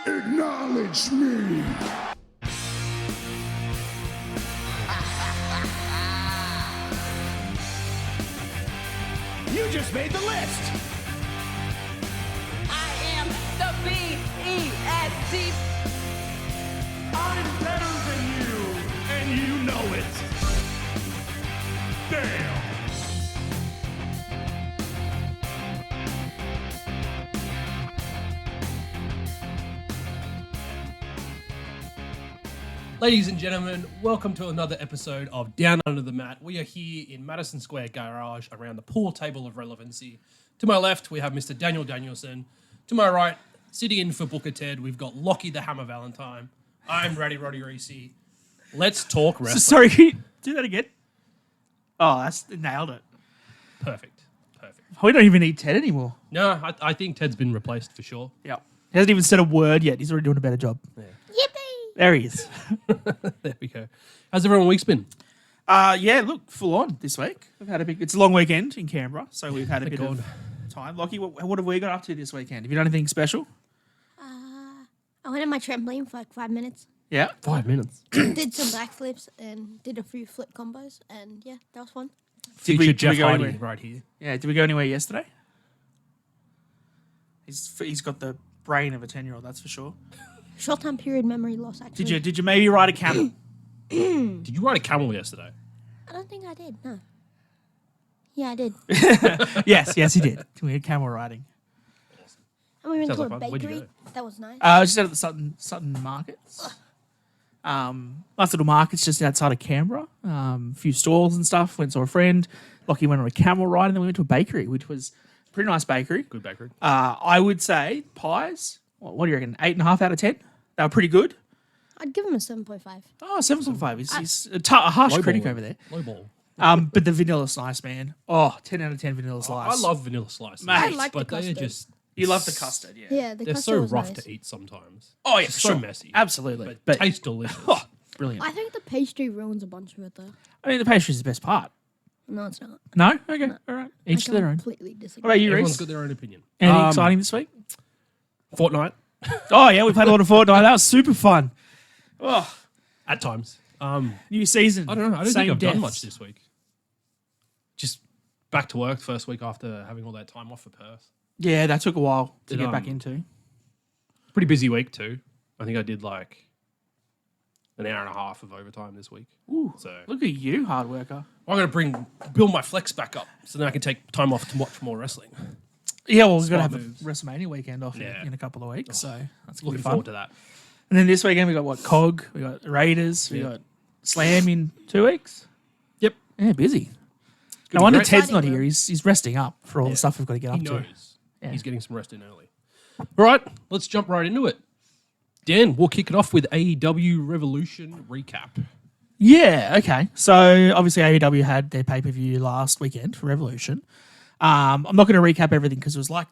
Acknowledge me. You just made the list. I am the B-E-S-T. I'm better than you, and you know it. Damn. Ladies and gentlemen, welcome to another episode of Down Under the Mat. We are here in Madison Square Garage around the pool table of relevancy. To my left, we have Mr. Daniel Danielson. To my right, sitting in for Booker Ted, we've got Lachy the Hammer Valentine. I'm Roddy Reece. Let's talk wrestling. Sorry, can you do that again? Oh, that's nailed it. Perfect. We don't even need Ted anymore. No, I think Ted's been replaced for sure. Yep. He hasn't even said a word yet. He's already doing a better job. Yeah. Yippee! There he is. There we go. How's everyone week's been? Yeah, look, full on this week. We've had it's a long weekend in Canberra, so we've had a bit of time. Lockie, what have we got up to this weekend? Have you done anything special? I went on my trampoline for like 5 minutes. Yeah. 5 minutes. Did some backflips and did a few flip combos. And yeah, that was fun. Future Jeff go Hardy anywhere? right here. Yeah, did we go anywhere yesterday? He's got the brain of a 10-year-old, that's for sure. Short time period memory loss, actually. Did you maybe ride a camel? Did you ride a camel yesterday? I don't think I did, no. Yeah, I did. Yes, he did. We had camel riding. And we went Sounds to like a fun. Where'd you bakery. That was nice. I was just out at the Sutton Markets. Nice little markets just outside of Canberra. A few stalls and stuff. Went to a friend. Lockie went on a camel ride, and then we went to a bakery, which was a pretty nice bakery. Good bakery. I would say pies. What do you reckon? 8.5 out of 10. They were pretty good. I'd give him a 7.5. Oh, 7.5. He's a harsh critic over there. Low ball. But the vanilla slice, man. Oh, 10 out of 10 vanilla I slice. love vanilla slices. Mate, I like but the they are custard. just You love the custard, yeah. Yeah, the they're custard so was rough nice. to eat sometimes. Oh, yeah, It's for so sure. messy. Absolutely. But taste delicious. Oh, brilliant. I think the pastry ruins a bunch of it, though. I mean, the pastry's the best part. No, it's not. No? Okay. All right. Each to I their own. completely disagree. What about you, Everyone's Reece? got their own opinion. Anything exciting this week? Fortnite Oh, yeah, we played a lot of Fortnite. That was super fun. Oh, at times. new season. I don't know. I don't Same think I've done deaths. much this week. Just back to work first week after having all that time off for Perth. Yeah, that took a while to Did, get back into. Pretty busy week too. I think I did like an hour and a half of overtime this week. Ooh, So look at you, hard worker. I'm going to build my flex back up so then I can take time off to watch more wrestling. Yeah, well, we're going to Smart have moves. a WrestleMania weekend off Yeah. in a couple of weeks, so that's going to Looking be fun. forward to that. And then this weekend we got COG, we got Raiders, we Yeah. got Slam in 2 weeks. Yep. Yeah, busy. Good No wonder great. Ted's not Exciting, here. though. He's resting up for all the stuff we've got to get He up to. knows. Yeah. He's getting some rest in early. All right, let's jump right into it. Dan, we'll kick it off with AEW Revolution recap. Yeah, okay. So obviously AEW had their pay-per-view last weekend for Revolution. I'm not going to recap everything because it was like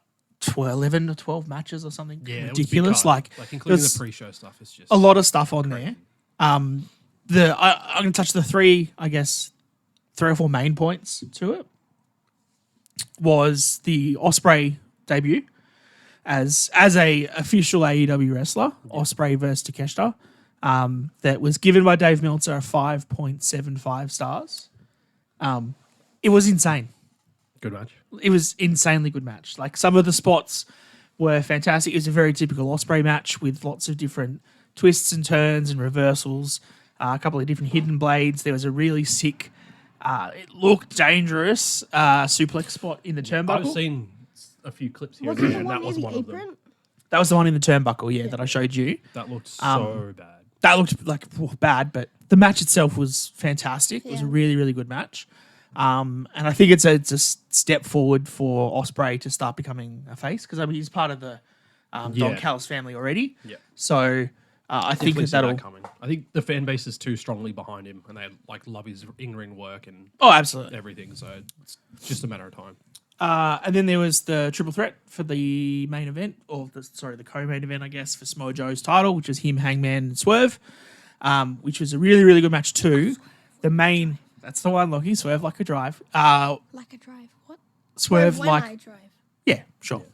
11 or 12 matches or something Yeah, ridiculous. Like including there's the pre-show stuff. It's just a lot of stuff on there. I'm going to touch the three or four main points to it. Was the Ospreay debut as a official AEW wrestler, Ospreay versus Takeshita, that was given by Dave Meltzer a 5.75 stars. It was insane. good match. It was insanely good match. Like some of the spots were fantastic. It was a very typical Ospreay match with lots of different twists and turns and reversals, a couple of different hidden blades. There was a really sick, it looked dangerous suplex spot in the turnbuckle. I've seen a few clips here Was and it there, the and one that was in the one of them. apron? That was the one in the turnbuckle, that I showed you. That looked so bad. That looked like bad, but the match itself was fantastic. It was a Yeah. really, really good match. And I think it's a step forward for Ospreay to start becoming a face because I mean he's part of the Don Callis family already. Yeah. So I think Definitely see that'll. that coming. I think the fan base is too strongly behind him, and they like love his in-ring work and Oh, absolutely. everything. So it's just a matter of time. And then there was the triple threat for the main event, or the co-main event, I guess, for Samoa Joe's title, which was him, Hangman, and Swerve, which was a really, really good match too. The main, that's the one, Lockie, Swerve like a drive. Like a drive. What? Swerve when like, I drive. yeah, sure.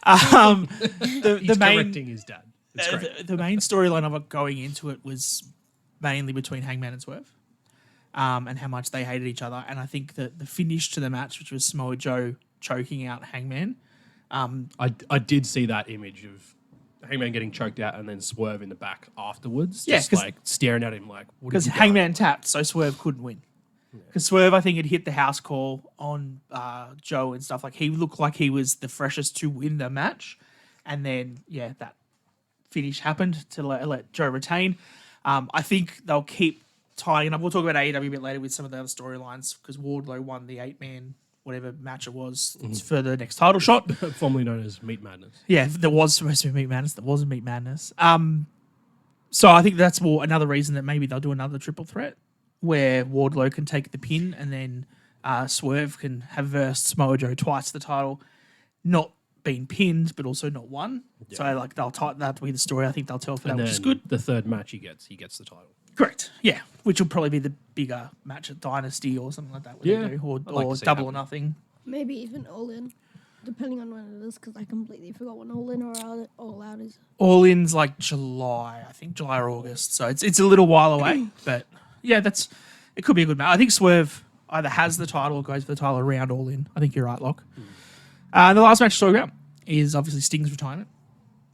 The He's main, correcting his dad. It's great. The main storyline of it going into it was mainly between Hangman and Swerve, and how much they hated each other. And I think that the finish to the match, which was Samoa Joe choking out Hangman, I did see that image of Hangman getting choked out and then Swerve in the back afterwards, Yeah, just 'cause- like staring at him like, what because have you done? Hangman tapped, so Swerve couldn't win. Because Swerve, I think, had hit the house call on Joe and stuff. Like, he looked like he was the freshest to win the match. And then, yeah, that finish happened to let Joe retain. I think they'll keep tying up. We'll talk about AEW a bit later with some of the other storylines, because Wardlow won the 8-man, whatever match it was, for the next title shot. Formerly known as Meat Madness. Yeah, there was supposed to be Meat Madness. There wasn't Meat Madness. So I think that's more another reason that maybe they'll do another triple threat where Wardlow can take the pin and then Swerve can have versed Samoa Joe twice the title, not being pinned but also not won. Yeah. So like they'll that'll be the story I think they'll tell for that, which is good. The third match he gets the title. Correct. Yeah, which will probably be the bigger match at Dynasty or something like that. They do, or Double or Nothing. Maybe even All In, depending on when it is, because I completely forgot when All In or All Out is. All In's like July, I think July or August. So it's a little while away, but yeah, it could be a good match. I think Swerve either has the title or goes for the title around All In. I think you're right, Locke. And the last match to talk about is obviously Sting's retirement.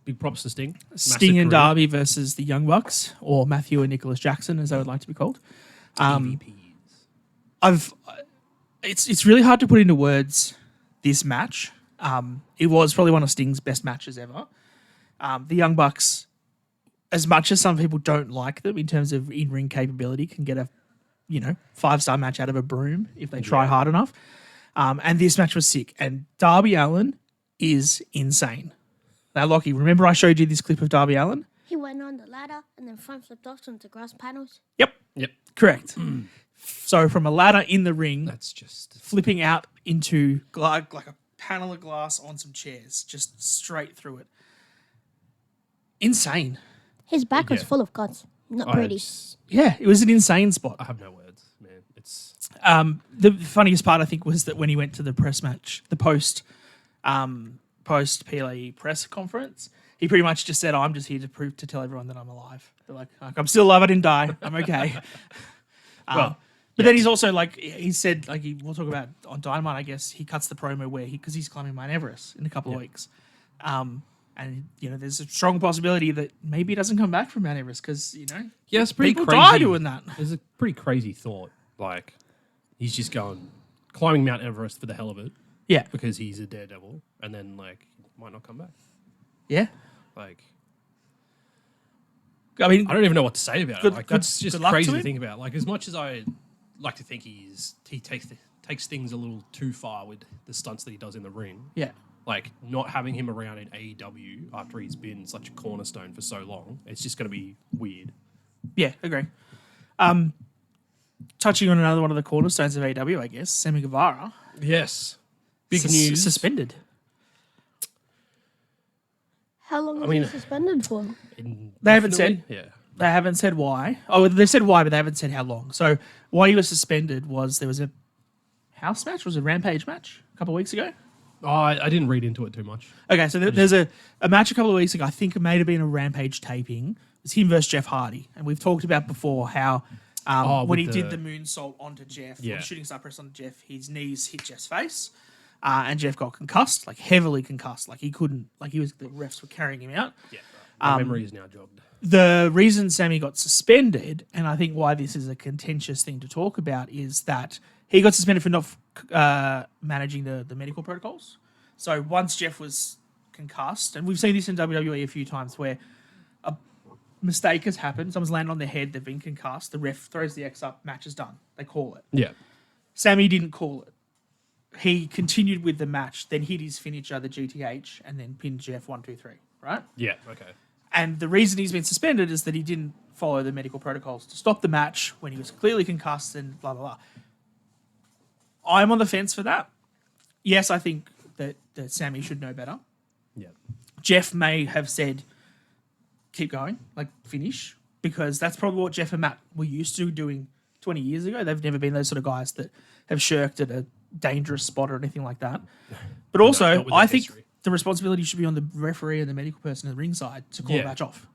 Big props to Sting. Sting and Darby versus the Young Bucks, or Matthew and Nicholas Jackson, as they would like to be called. EVPs. It's really hard to put into words this match. It was probably one of Sting's best matches ever. The Young Bucks, as much as some people don't like them in terms of in-ring capability, can get a 5-star match out of a broom if they try hard enough. And this match was sick. And Darby Allin is insane. Now, Lockie, remember I showed you this clip of Darby Allin? He went on the ladder and then front flipped off onto grass panels. Yep. Correct. So from a ladder in the ring, That's just flipping out into like a panel of glass on some chairs, just straight through it. Insane. His back was full of cuts. Not pretty. Yeah, it was an insane spot. I have no words, man. It's The funniest part, I think, was that when he went to the press match, the post PLE press conference, he pretty much just said, I'm just here to tell everyone that I'm alive. They're like, I'm still alive, I didn't die. I'm okay. But then he's also he said, we'll talk about on Dynamite, I guess, he cuts the promo where because he's climbing Mount Everest in a couple of weeks. And there's a strong possibility that maybe he doesn't come back from Mount Everest because, it's pretty people crazy. die doing that. It's a pretty crazy thought. Like, he's just climbing Mount Everest for the hell of it. Yeah. Because he's a daredevil, and then might not come back. Yeah. I I mean, I don't even know what to say about it. That's just good luck crazy to to him. think about. As much as I like to think he takes things a little too far with the stunts that he does in the ring. yeah. Not having him around in AEW after he's been such a cornerstone for so long, it's just going to be weird. Yeah, agree. Touching on another one of the cornerstones of AEW, I guess, Sammy Guevara. Yes. Big news. Suspended. How long was he suspended for? They haven't said. Yeah. They haven't said why. Oh, they said why, but they haven't said how long. So why he was suspended was there was a house match, was a Rampage match a couple of weeks ago. Oh, I didn't read into it too much. Okay, so there's a match a couple of weeks ago. I think it may have been a Rampage taping. It was him versus Jeff Hardy. And we've talked about before how when he did the moonsault onto Jeff, the shooting star press onto Jeff, his knees hit Jeff's face. And Jeff got concussed, heavily concussed. The refs were carrying him out. Yeah. My memory is now jogged. The reason Sammy got suspended, and I think why this is a contentious thing to talk about, is that he got suspended for not managing the medical protocols. So once Jeff was concussed, and we've seen this in WWE a few times where a mistake has happened, someone's landed on their head, they've been concussed, the ref throws the X up, match is done. They call it. Yeah. Sammy didn't call it. He continued with the match, then hit his finisher, the GTH, and then pinned Jeff 1, 2, 3, right? Yeah, okay. And the reason he's been suspended is that he didn't follow the medical protocols to stop the match when he was clearly concussed and blah, blah, blah. I'm on the fence for that. Yes, I think that Sammy should know better. Yeah. Jeff may have said, keep going, finish, because that's probably what Jeff and Matt were used to doing 20 years ago. They've never been those sort of guys that have shirked at a dangerous spot or anything like that. But also, not with I that think history. the responsibility should be on the referee and the medical person at the ringside to call Yeah. the match off.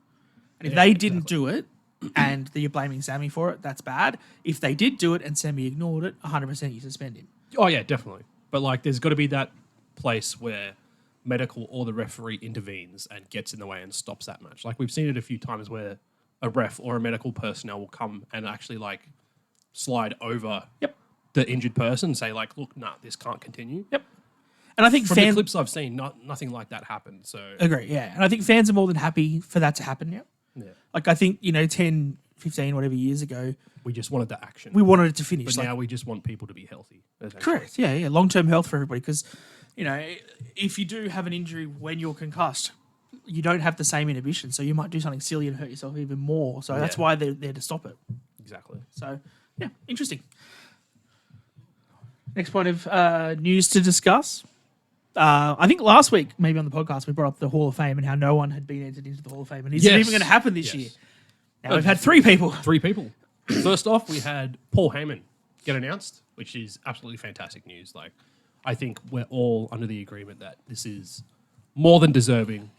And if Yeah, they didn't exactly. do it and you're blaming Sammy for it, that's bad. If they did do it and Sammy ignored it, 100% you suspend him. Oh yeah, definitely. But like, there's got to be that place where medical or the referee intervenes and gets in the way and stops that match. Like we've seen it a few times where a ref or a medical personnel will come and actually like slide over Yep. the injured person and say like, look, nah, this can't continue. Yep. And I think From the fans clips I've seen, nothing like that happened. So agree, yeah. And I think fans are more than happy for that to happen now. yeah, Like I think, 10, 15, whatever years ago, we just wanted the action. we wanted it to finish. but Like, now we just want people to be healthy. essentially. correct, yeah. Long-term health for everybody because, if you do have an injury when you're concussed, you don't have the same inhibition. So you might do something silly and hurt yourself even more. So that's Yeah. why they're there to stop it. Exactly. So, yeah, interesting. Next point of news to discuss. I think last week, maybe on the podcast, we brought up the Hall of Fame and how no one had been entered into the Hall of Fame. And is it Yes. even going to happen this Yes. year? Now we've had 3 people. 3 people. First off, we had Paul Heyman get announced, which is absolutely fantastic news. Like, I think we're all under the agreement that this is more than deserving.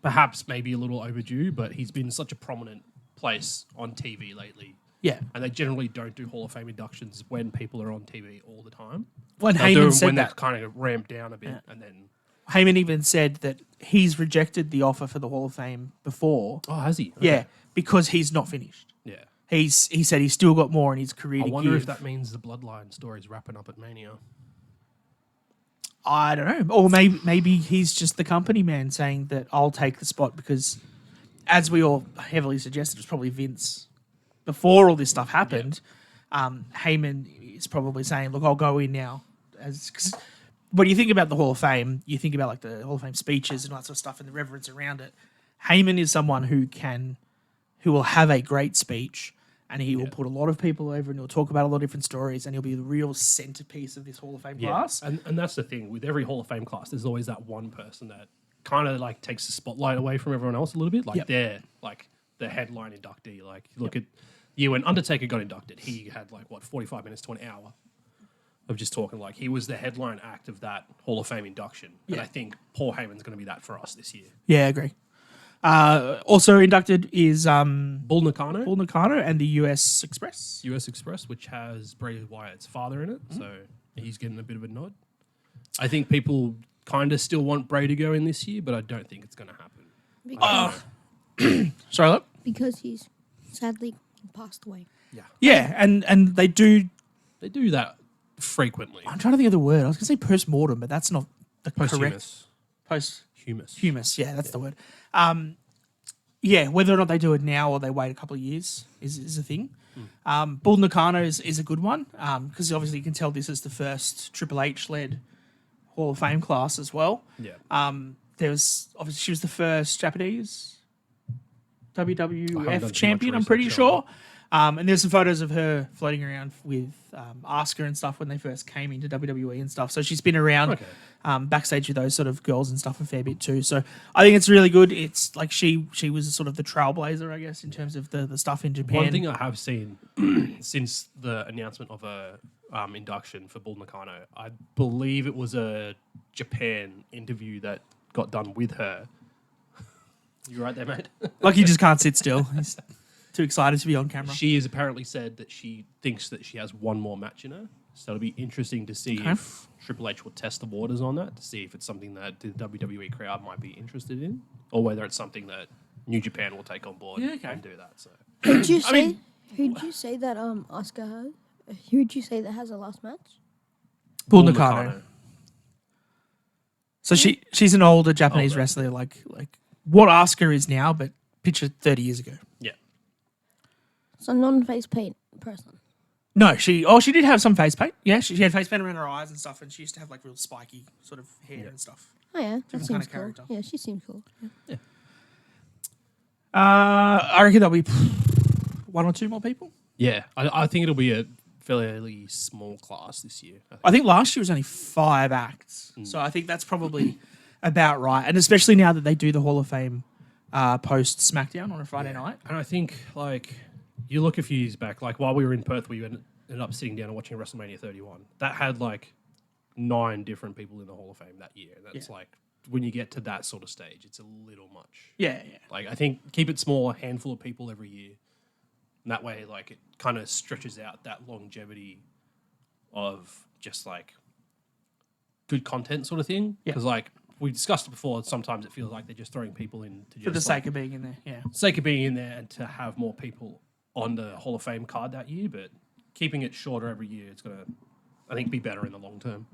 Perhaps maybe a little overdue, but he's been such a prominent place on TV lately. Yeah. And they generally don't do Hall of Fame inductions when people are on TV all the time. When They'll do Heyman them said when that. they've kind of ramped down a bit, and then Heyman even said that he's rejected the offer for the Hall of Fame before. oh, has he? Yeah, because he's not finished. yeah. He said he's still got more in his career I to wonder give. if that means the Bloodline story's wrapping up at Mania. I don't know. Or maybe he's just the company man saying that I'll take the spot because, as we all heavily suggested, it was probably Vince before all this stuff happened. Heyman is probably saying, "Look, I'll go in now." Because when you think about the Hall of Fame, you think about like the Hall of Fame speeches and all that sort of stuff and the reverence around it. Heyman is someone who will have a great speech. And he will put a lot of people over and he'll talk about a lot of different stories and he'll be the real centerpiece of this Hall of Fame class. And that's the thing. With every Hall of Fame class, there's always that one person that kind of like takes the spotlight away from everyone else a little bit. Like Yep. they're like the headline inductee. Like look at you when Undertaker got inducted, he had like 45 minutes to an hour of just talking. Like he was the headline act of that Hall of Fame induction. And Yeah. I think Paul Heyman's going to be that for us this year. Yeah, I agree. Also inducted is Bull Nakano, Paul Nakano and the US Express. US Express, which has Bray Wyatt's father in it. Mm-hmm. So he's getting a bit of a nod. I think people kind of still want Bray to go in this year, but I don't think it's going to happen. Because, Sorry, look. because he's sadly passed away. Yeah, and they do. They do that frequently. I'm trying to think of the word. I was going to say post-mortem, but that's not the correct. Posthumous. Post-humus. Humus. Yeah, that's the word. Yeah, whether or not they do it now or they wait a couple of years is a thing. Bull Nakano is a good one because obviously you can tell this is the first Triple H-led Hall of Fame class as well. Yeah. There was obviously she was the first Japanese I haven't done WWF too champion. much I'm pretty research sure. And there's some photos of her floating around with Asuka and stuff when they first came into WWE and stuff. So she's been around backstage with those sort of girls and stuff a fair bit too. So I think it's really good. It's like she was sort of the trailblazer, I guess, in terms of the stuff in Japan. One thing I have seen since the announcement of a induction for Bull Nakano, I believe it was a Japan interview that got done with her. You right there, mate? Like he just can't sit still. He's too excited to be on camera. She has apparently said that she thinks that she has one more match in her. So it'll be interesting to see if Triple H will test the waters on that to see if it's something that the WWE crowd might be interested in, or whether it's something that New Japan will take on board and do that. So Who'd you say? Who'd you say that Oscar had? Who'd you say that has a last match? Bull Nakano. So she's an older Japanese wrestler, like what Asuka is now, but picture 30 years ago. yeah, So non-face paint person. No, she did have some face paint. Yeah, she had face paint around her eyes and stuff, and she used to have like real spiky sort of hair and stuff. Oh yeah, that Different seems kind of cool. character. Yeah, she seems cool. Yeah. I reckon there'll be 1 or 2 more people. yeah. I think it'll be a fairly small class this year. I think last year was only 5 acts, so I think that's probably about right. And especially now that they do the Hall of Fame post SmackDown on a Friday night. And I think, like, you look a few years back, like, while we were in Perth, we ended up sitting down and watching WrestleMania 31. That had, like, 9 different people in the Hall of Fame that year. And that's, like, when you get to that sort of stage, it's a little much. Yeah. Like, I think keep it small, a handful of people every year. And that way, like, it kind of stretches out that longevity of just, like, good content sort of thing. Yeah. Because, like, we discussed it before, sometimes it feels like they're just throwing people in to just, For the sake of being in there, yeah. sake of being in there and to have more people on the Hall of Fame card that year. But keeping it shorter every year, it's going to, I think, be better in the long term.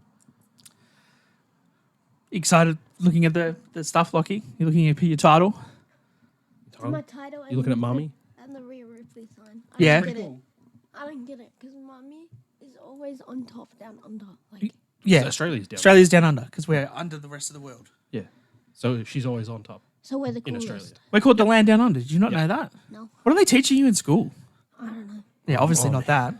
Excited looking at the stuff, Lockie? You're looking at your title? My title. You looking at Mummy? And the Rhea Ripley sign. Yeah. I don't get it because Mummy is always on top, down under. Like, Yeah. So Australia's down. Australia's down under because we're under the rest of the world. Yeah. So she's always on top so we're the in coolest. Australia. We're called the land down under. Did you not know that? No, What are they teaching you in school? I don't know. Yeah, obviously not that.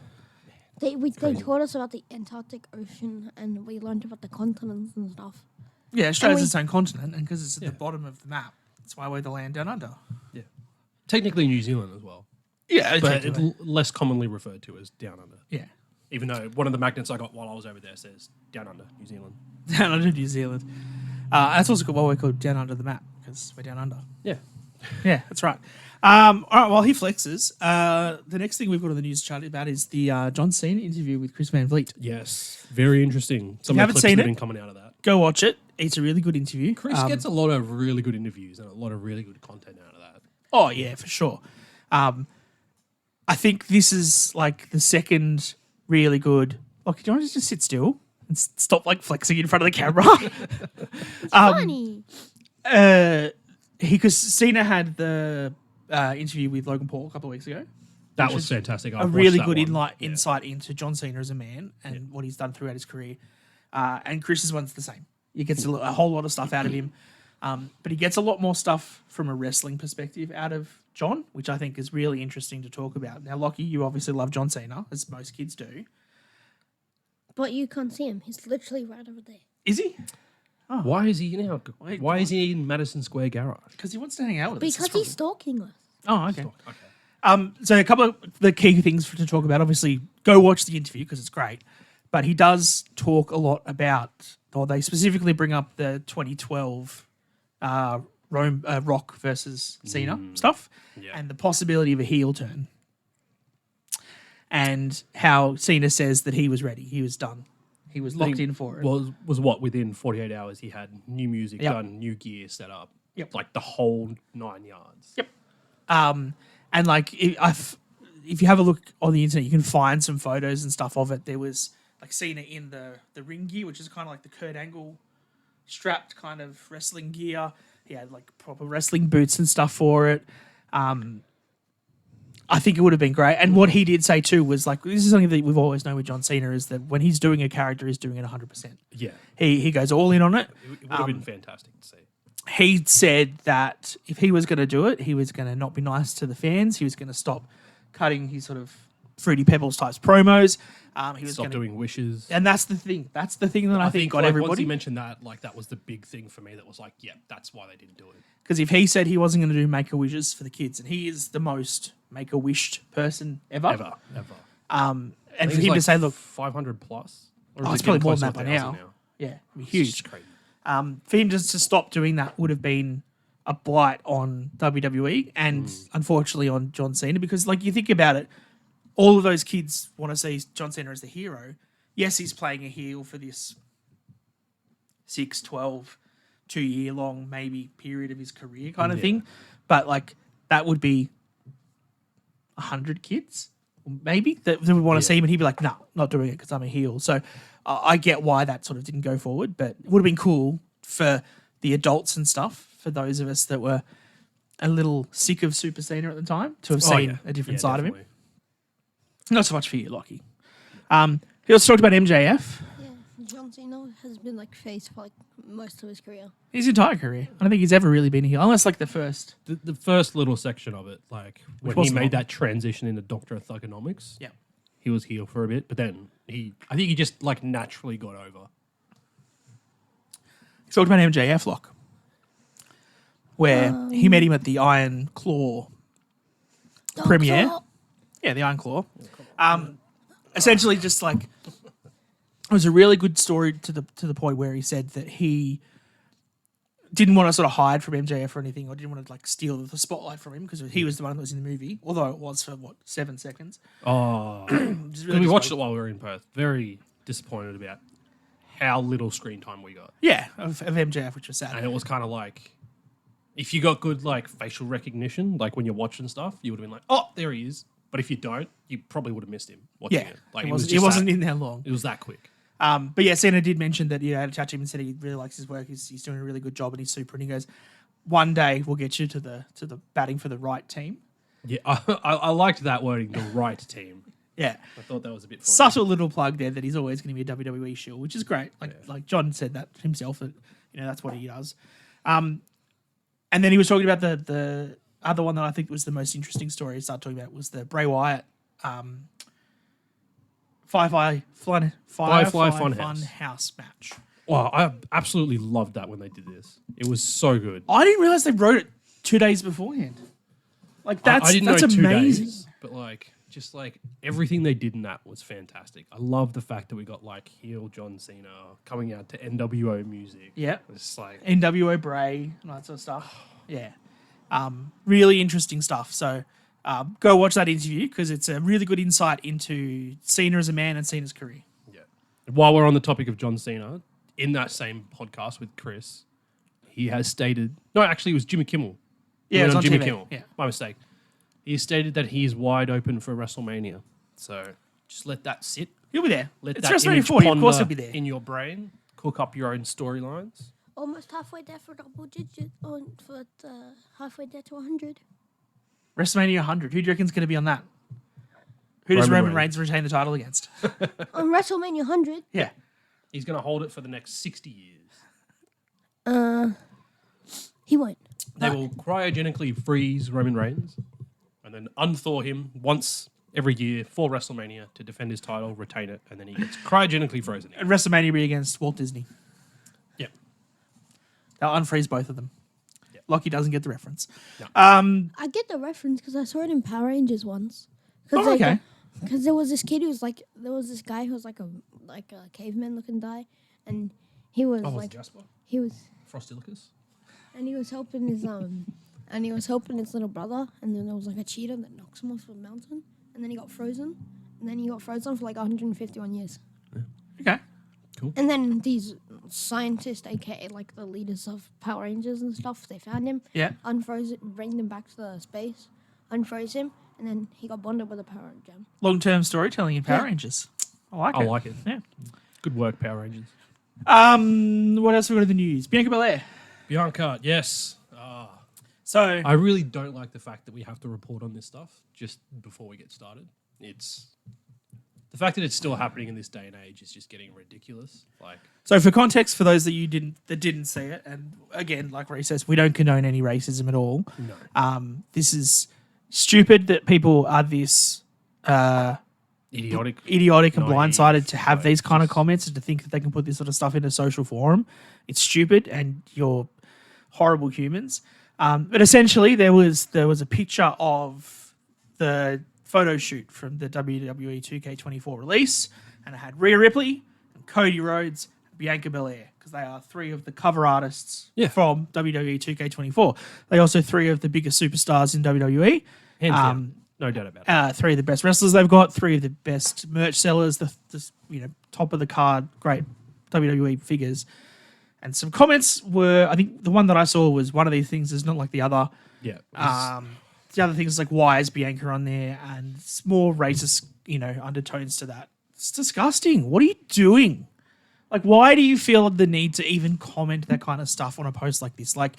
They taught us about the Antarctic Ocean and we learned about the continents and stuff. Yeah, Australia's we- its own continent, and because it's at the bottom of the map, that's why we're the land down under. Yeah. Technically New Zealand as well. Yeah, But it's less commonly referred to as down under. yeah. Even though one of the magnets I got while I was over there says down under New Zealand. Down under New Zealand. That's also why we're called down under the map, because we're down under. Yeah. Yeah, that's right. All right, while he flexes, the next thing we've got on the news chart about is the John Cena interview with Chris Van Vliet. Yes. Very interesting. Some you of the haven't clips seen that have it? been coming out of that. Go watch it. It's a really good interview. Chris gets a lot of really good interviews and a lot of really good content out of that. Oh, yeah, for sure. I think this is like the second really good. Look, do you want to just sit still and stop like flexing in front of the camera? Funny. Because Cena had the interview with Logan Paul a couple of weeks ago. That was fantastic. A really good insight into John Cena as a man and what he's done throughout his career. And Chris's one's the same. He gets a whole lot of stuff out of him. But he gets a lot more stuff from a wrestling perspective out of John, which I think is really interesting to talk about. Now, Lockie, you obviously love John Cena, as most kids do. But you can't see him. He's literally right over there. Is he? Why is he in Why is he in Madison Square Garage? Because he wants to hang out with us. Because he's stalking us. Oh, okay. Okay. So a couple of the key things to talk about, obviously, go watch the interview because it's great. But he does talk a lot about, or they specifically bring up the 2012 Rock versus Cena stuff and the possibility of a heel turn. And how Cena says that he was ready. He was done. He was locked in for it. Was what within 48 hours he had new music done, new gear set up. Yep. Like the whole 9 yards. Yep. And like if you have a look on the internet, you can find some photos and stuff of it. There was like Cena in the ring gear, which is kind of like the Kurt Angle strapped kind of wrestling gear. He had like proper wrestling boots and stuff for it. I think it would have been great. And what he did say too was like, this is something that we've always known with John Cena is that when he's doing a character, he's doing it 100%. Yeah. He goes all in on it. It would have been fantastic to see. He said that if he was going to do it, he was going to not be nice to the fans. He was going to stop cutting his sort of Fruity Pebbles types promos. He was Stop doing wishes. and that's the thing. That's the thing that I think got like, everybody. Once he mentioned that, like that was the big thing for me. That was like, yeah, that's why they didn't do it. Because if he said he wasn't going to do Make-A-Wishes for the kids, and he is the most Make-A-Wished person ever. And for him to say, look, 500 plus. Or is it's it probably getting more close than to that by 1,000 now. Yeah, it'd be huge. It's crazy. For him just to stop doing that would have been a blight on WWE and unfortunately on John Cena, because like you think about it, all of those kids want to see John Cena as the hero. Yes, he's playing a heel for this 6, 12, 2-year long maybe period of his career kind of thing. But like that would be 100 kids maybe that would want to see him, and he'd be like, no, not doing it because I'm a heel. So I get why that sort of didn't go forward, but it would have been cool for the adults and stuff, for those of us that were a little sick of Super Cena at the time, to have seen a different side of him. Not so much for you, Lockie. He also talked about MJF. Yeah, John Cena has been like face for like most of his career. His entire career. I don't think he's ever really been a heel, unless like the first. The first little section of it, like when he made that transition into Doctor of Thugonomics, he was heel for a bit, but then I think he just like naturally got over. He talked about MJF, Lock, where he met him at the Iron Claw premiere. Yeah, the Iron Claw. Essentially, just like it was a really good story to the point where he said that he didn't want to sort of hide from MJF or anything, or didn't want to like steal the spotlight from him because he was the one that was in the movie, although it was for 7 seconds. Oh, Really we watched it while we were in Perth. Very disappointed about how little screen time we got. Yeah, of MJF, which was sad. And it was kind of like, if you got good like facial recognition, like when you're watching stuff, you would have been like, oh, there he is. But if you don't, you probably would have missed him watching Yeah, it. Like it wasn't in there long. It was that quick. But yeah, Cena did mention that, had to touch him and said he really likes his work. He's doing a really good job and he's super. And he goes, one day we'll get you to the batting for the right team. Yeah, I liked that wording, the right team. Yeah. I thought that was a bit funny. Subtle little plug there that he's always going to be a WWE shield, which is great. Like John said that himself, that that's what he does. And then he was talking about the other one that I think was the most interesting story he started talking about was the Bray Wyatt Firefly Funhouse match. Wow, I absolutely loved that when they did this. It was so good. I didn't realize they wrote it 2 days beforehand. Like that's I didn't that's know 2 amazing. days, but just everything they did in that was fantastic. I love the fact that we got like heel John Cena coming out to NWO music. Yeah, it's like NWO Bray and that sort of stuff. Yeah, really interesting stuff. So go watch that interview because it's a really good insight into Cena as a man and Cena's career. Yeah. While we're on the topic of John Cena, in that same podcast with Chris, he has stated it was Jimmy Kimmel. Yeah, it was on Jimmy TV. Kimmel. Yeah. My mistake. He stated that he is wide open for WrestleMania. So just let that sit. He'll be there. Let It's that WrestleMania image 40. Of course, ponder he'll be there. in your brain. Cook up your own storylines. Almost halfway there for double digit, halfway there to 100. WrestleMania 100. Who do you reckon's going to be on that? Who does Roman Reigns retain the title against? On WrestleMania 100, Yeah. He's going to hold it for the next 60 years. he won't. They will cryogenically freeze Roman Reigns and then unthaw him once every year for WrestleMania to defend his title, retain it, and then he gets cryogenically frozen. And WrestleMania be against Walt Disney. Yep. They'll unfreeze both of them. Yep. Lockie doesn't get the reference. No. I get the reference because I saw it in Power Rangers once. Oh, okay. Because there was this kid who was like, there was this guy who was like a caveman looking guy, and he was Was like, it Jasper? he was, Frostilicus? and he was helping his little brother, and then there was like a cheetah that knocks him off a mountain, and then he got frozen, and then he got frozen for like 151 years. Okay. And then these scientists, aka like the leaders of Power Rangers and stuff, they found him, Yeah. unfroze it, bring him back to the space, unfroze him, and then he got bonded with a power gem. Long-term storytelling in Power Rangers. I like it. I like it. Yeah. Good work, Power Rangers. What else we got in the news? Bianca Belair. Bianca, yes. So I really don't like the fact that we have to report on this stuff just before we get started. It's the fact that it's still happening in this day and age is just getting ridiculous. So for context, for those that didn't see it, and again, like Ray says, we don't condone any racism at all. No. This is stupid that people are this Idiotic and naive, blindsided to have like, these kind of just- comments and to think that they can put this sort of stuff in a social forum. It's stupid, and you're horrible humans. But essentially, there was a picture of the photo shoot from the WWE 2K24 release, and it had Rhea Ripley, and Cody Rhodes, and Bianca Belair, because they are three of the cover artists from WWE 2K24. They also three of the biggest superstars in WWE. Hands down. No doubt about it. Three of the best wrestlers they've got, three of the best merch sellers, the top of the card, great WWE figures. And some comments were, I think the one that I saw was one of these things is not like the other. Yeah. The other thing is like, why is Bianca on there? And it's more racist, undertones to that. It's disgusting. What are you doing? Like, why do you feel the need to even comment that kind of stuff on a post like this? Like,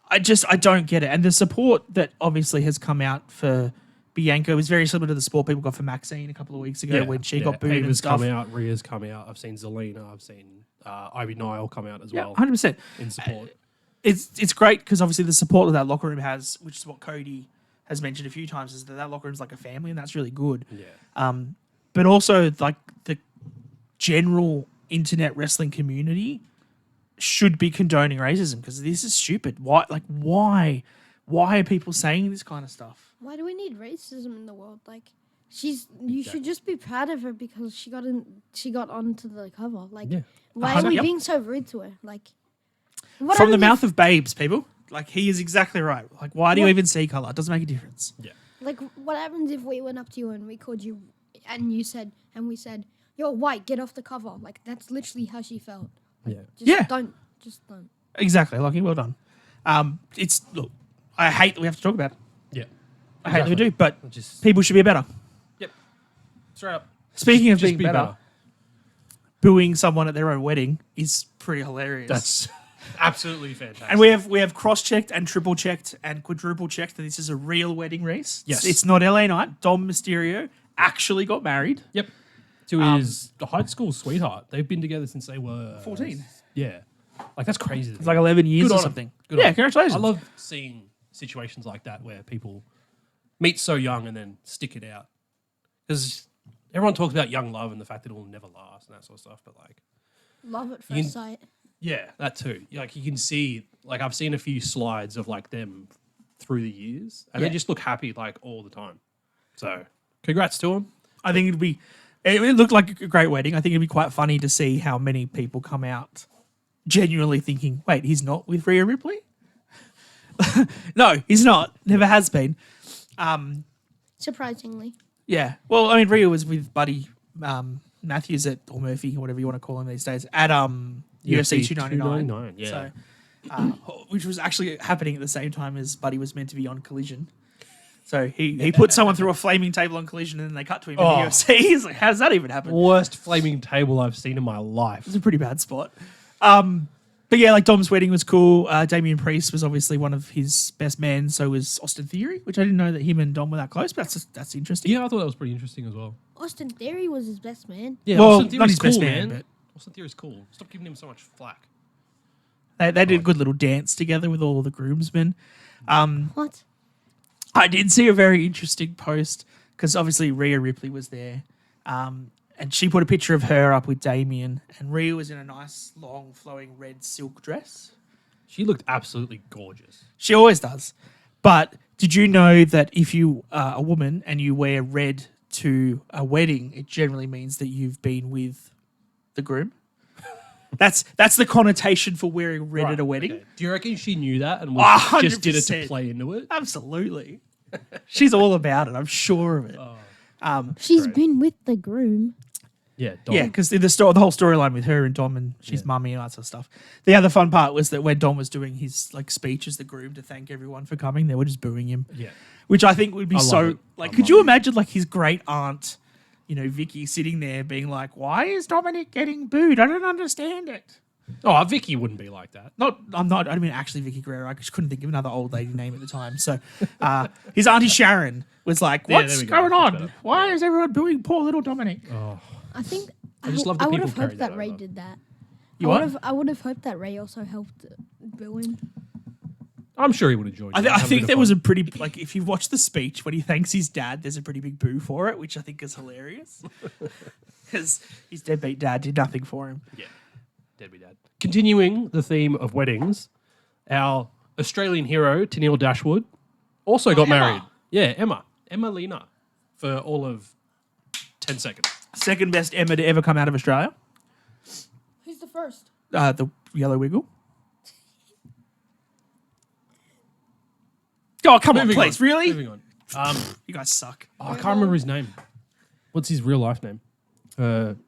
I don't get it. And the support that obviously has come out for Bianca was very similar to the support people got for Maxine a couple of weeks ago when she got booed and stuff. Ava's come out, Rhea's come out. I've seen Zelina. I've seen Ivy Nile come out as well. 100%. In support. It's great because obviously the support that locker room has, which is what Cody has mentioned a few times, is that locker room's like a family, and that's really good. Yeah. But also like the general internet wrestling community should be condoning racism because this is stupid. Why are people saying this kind of stuff? Why do we need racism in the world? Like, you should just be proud of her because she got onto the cover. Like, why are we being so rude to her? Like What From the happens mouth of babes, people. Like, he is exactly right. Like, why do you even see colour? It doesn't make a difference. Yeah. Like, what happens if we went up to you and we called you, and you said, and we said, "You're white, get off the cover." Like, that's literally how she felt. Yeah. Just don't. Exactly, Lockie. Well done. Look, I hate that we have to talk about it. Yeah. I hate that we do, but Just people should be better. Yep. Straight up. Speaking of Just being be better, booing someone at their own wedding is pretty hilarious. That's absolutely fantastic. And we have cross-checked and triple-checked and quadruple-checked that this is a real wedding, Reece. Yes. It's not LA Knight. Dom Mysterio actually got married. Yep. To his high school sweetheart. They've been together since they were 14. Yeah. Like, that's crazy. It's like 11 years Good or on 'em. something. Good on Yeah, 'em. congratulations. I love seeing situations like that where people meet so young and then stick it out. Because everyone talks about young love and the fact that it will never last and that sort of stuff. But, like, Love at You can- first sight. yeah, that too. Like, you can see, like, I've seen a few slides of, like, them through the years and Yeah. they just look happy, like, all the time. So, congrats to them. I think it looked like a great wedding. I think it'd be quite funny to see how many people come out genuinely thinking, wait, he's not with Rhea Ripley? No, he's not. Never has been. Surprisingly. Yeah. Well, I mean, Rhea was with Buddy Matthews or Murphy, or whatever you want to call him these days, at UFC 299. Yeah. So, which was actually happening at the same time as Buddy was meant to be on Collision. So he put someone through a flaming table on Collision and then they cut to him in the UFC. He's like, how does that even happen? Worst flaming table I've seen in my life. It's a pretty bad spot. But yeah, like Dom's wedding was cool. Damian Priest was obviously one of his best men. So was Austin Theory, which I didn't know that him and Dom were that close, but that's interesting. Yeah, I thought that was pretty interesting as well. Austin Theory was his best man. Yeah, Well, Austin not Theory's his cool, best man, man. but- Austin Theory's cool. Stop giving him so much flack. They did a good little dance together with all the groomsmen. What? I did see a very interesting post because obviously Rhea Ripley was there. And she put a picture of her up with Damien, and Rhea was in a nice, long, flowing red silk dress. She looked absolutely gorgeous. She always does. But did you know that if you are a woman and you wear red to a wedding, it generally means that you've been with the groom? That's the connotation for wearing red at a wedding. Okay. Do you reckon she knew that and just did it to 100%. play into it? Absolutely. She's all about it. I'm sure of it. She's been with the groom. Yeah, Dom. Yeah, because the whole storyline with her and Dom and she's mummy and all that sort of stuff. The other fun part was that when Dom was doing his like speech as the groom to thank everyone for coming, they were just booing him. Yeah. Which I think would be I love so it. like. I Could love you it. imagine like his great aunt, Vicky, sitting there being like, "Why is Dominic getting booed? I don't understand it." Oh, Vicky wouldn't be like that. I don't mean actually Vicky Guerrero. I just couldn't think of another old lady name at the time. So his auntie Sharon was like, Yeah, "What's there we go. going That's on? better. Why is everyone booing poor little Dominic?" I think I just love that I would people have carry hoped that that Ray over. did that. You what? I would have hoped that Ray also helped booing. I'm sure he would enjoy it. I think there was a pretty like if you watch the speech when he thanks his dad, there's a pretty big boo for it, which I think is hilarious because his deadbeat dad did nothing for him. Yeah. Deadbeat dad. Continuing the theme of weddings, our Australian hero, Tennille Dashwood, also got married. Yeah, Emma Lena, for all of 10 seconds. Second best Emma to ever come out of Australia. Who's the first? The Yellow Wiggle. Oh, come on, Moving please. on. Really? Moving on. You guys suck. I can't remember his name. What's his real life name?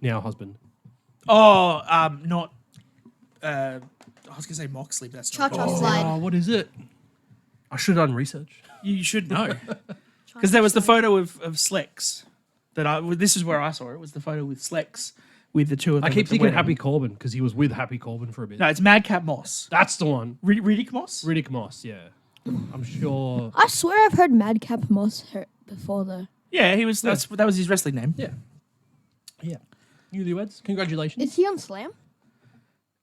Now husband. Oh, not. I was going to say Moxley, but that's not. Cha-cha slide. Oh, what is it? I should have done research. You should know. Because there was the photo of Slex. This is where I saw it. It was the photo with Slex with the two of them. I keep at the thinking wedding. Happy Corbin because he was with Happy Corbin for a bit. No, it's Madcap Moss. That's the one. Riddick Moss? Riddick Moss, yeah. I'm sure. I swear I've heard Madcap Moss before though. Yeah, he was. That was his wrestling name. Yeah. Yeah. Newlyweds. Congratulations. Is he on Slam?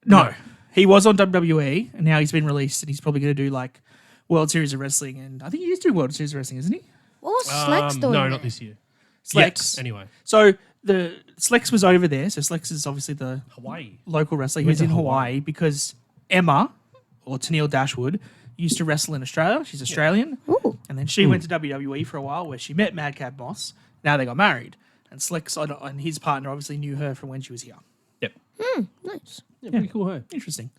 No, he was on WWE, and now he's been released, and he's probably going to do like World Series of Wrestling, and I think he is doing World Series of Wrestling, isn't he? What was Slex doing? No, there? not this year. Slex. Yet, anyway. So the Slex was over there. So Slex is obviously the Hawaii. local wrestler. He Went was to in Hawaii Hawaii. because Emma, or Tennille Dashwood, used to wrestle in Australia. She's Australian. Ooh. And then she went to WWE for a while where she met Madcap Moss. Now they got married. And Slex and his partner obviously knew her from when she was here. Yep. Nice. Yeah, pretty cool, hey? Interesting.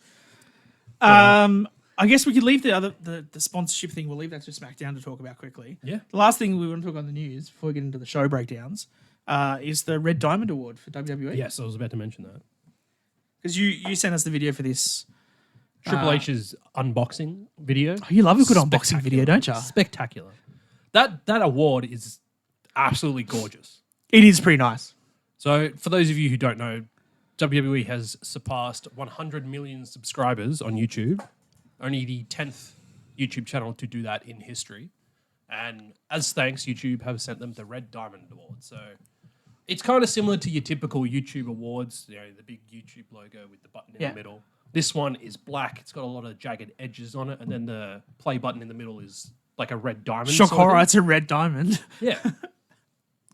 I guess we could leave the sponsorship thing. We'll leave that to SmackDown to talk about quickly. Yeah. The last thing we want to talk on the news before we get into the show breakdowns is the Red Diamond Award for WWE. Yes, I was about to mention that. Because you sent us the video for this. Triple H's unboxing video. Oh, you love a good unboxing video, don't you? Spectacular. That award is absolutely gorgeous. It is pretty nice. So, for those of you who don't know, WWE has surpassed 100 million subscribers on YouTube. Only the 10th YouTube channel to do that in history. And as thanks, YouTube have sent them the Red Diamond Award. So, it's kind of similar to your typical YouTube awards, the big YouTube logo with the button in the middle. This one is black. It's got a lot of jagged edges on it. And then the play button in the middle is like a red diamond. Shock sort of horror, thing. it's a red diamond. Yeah.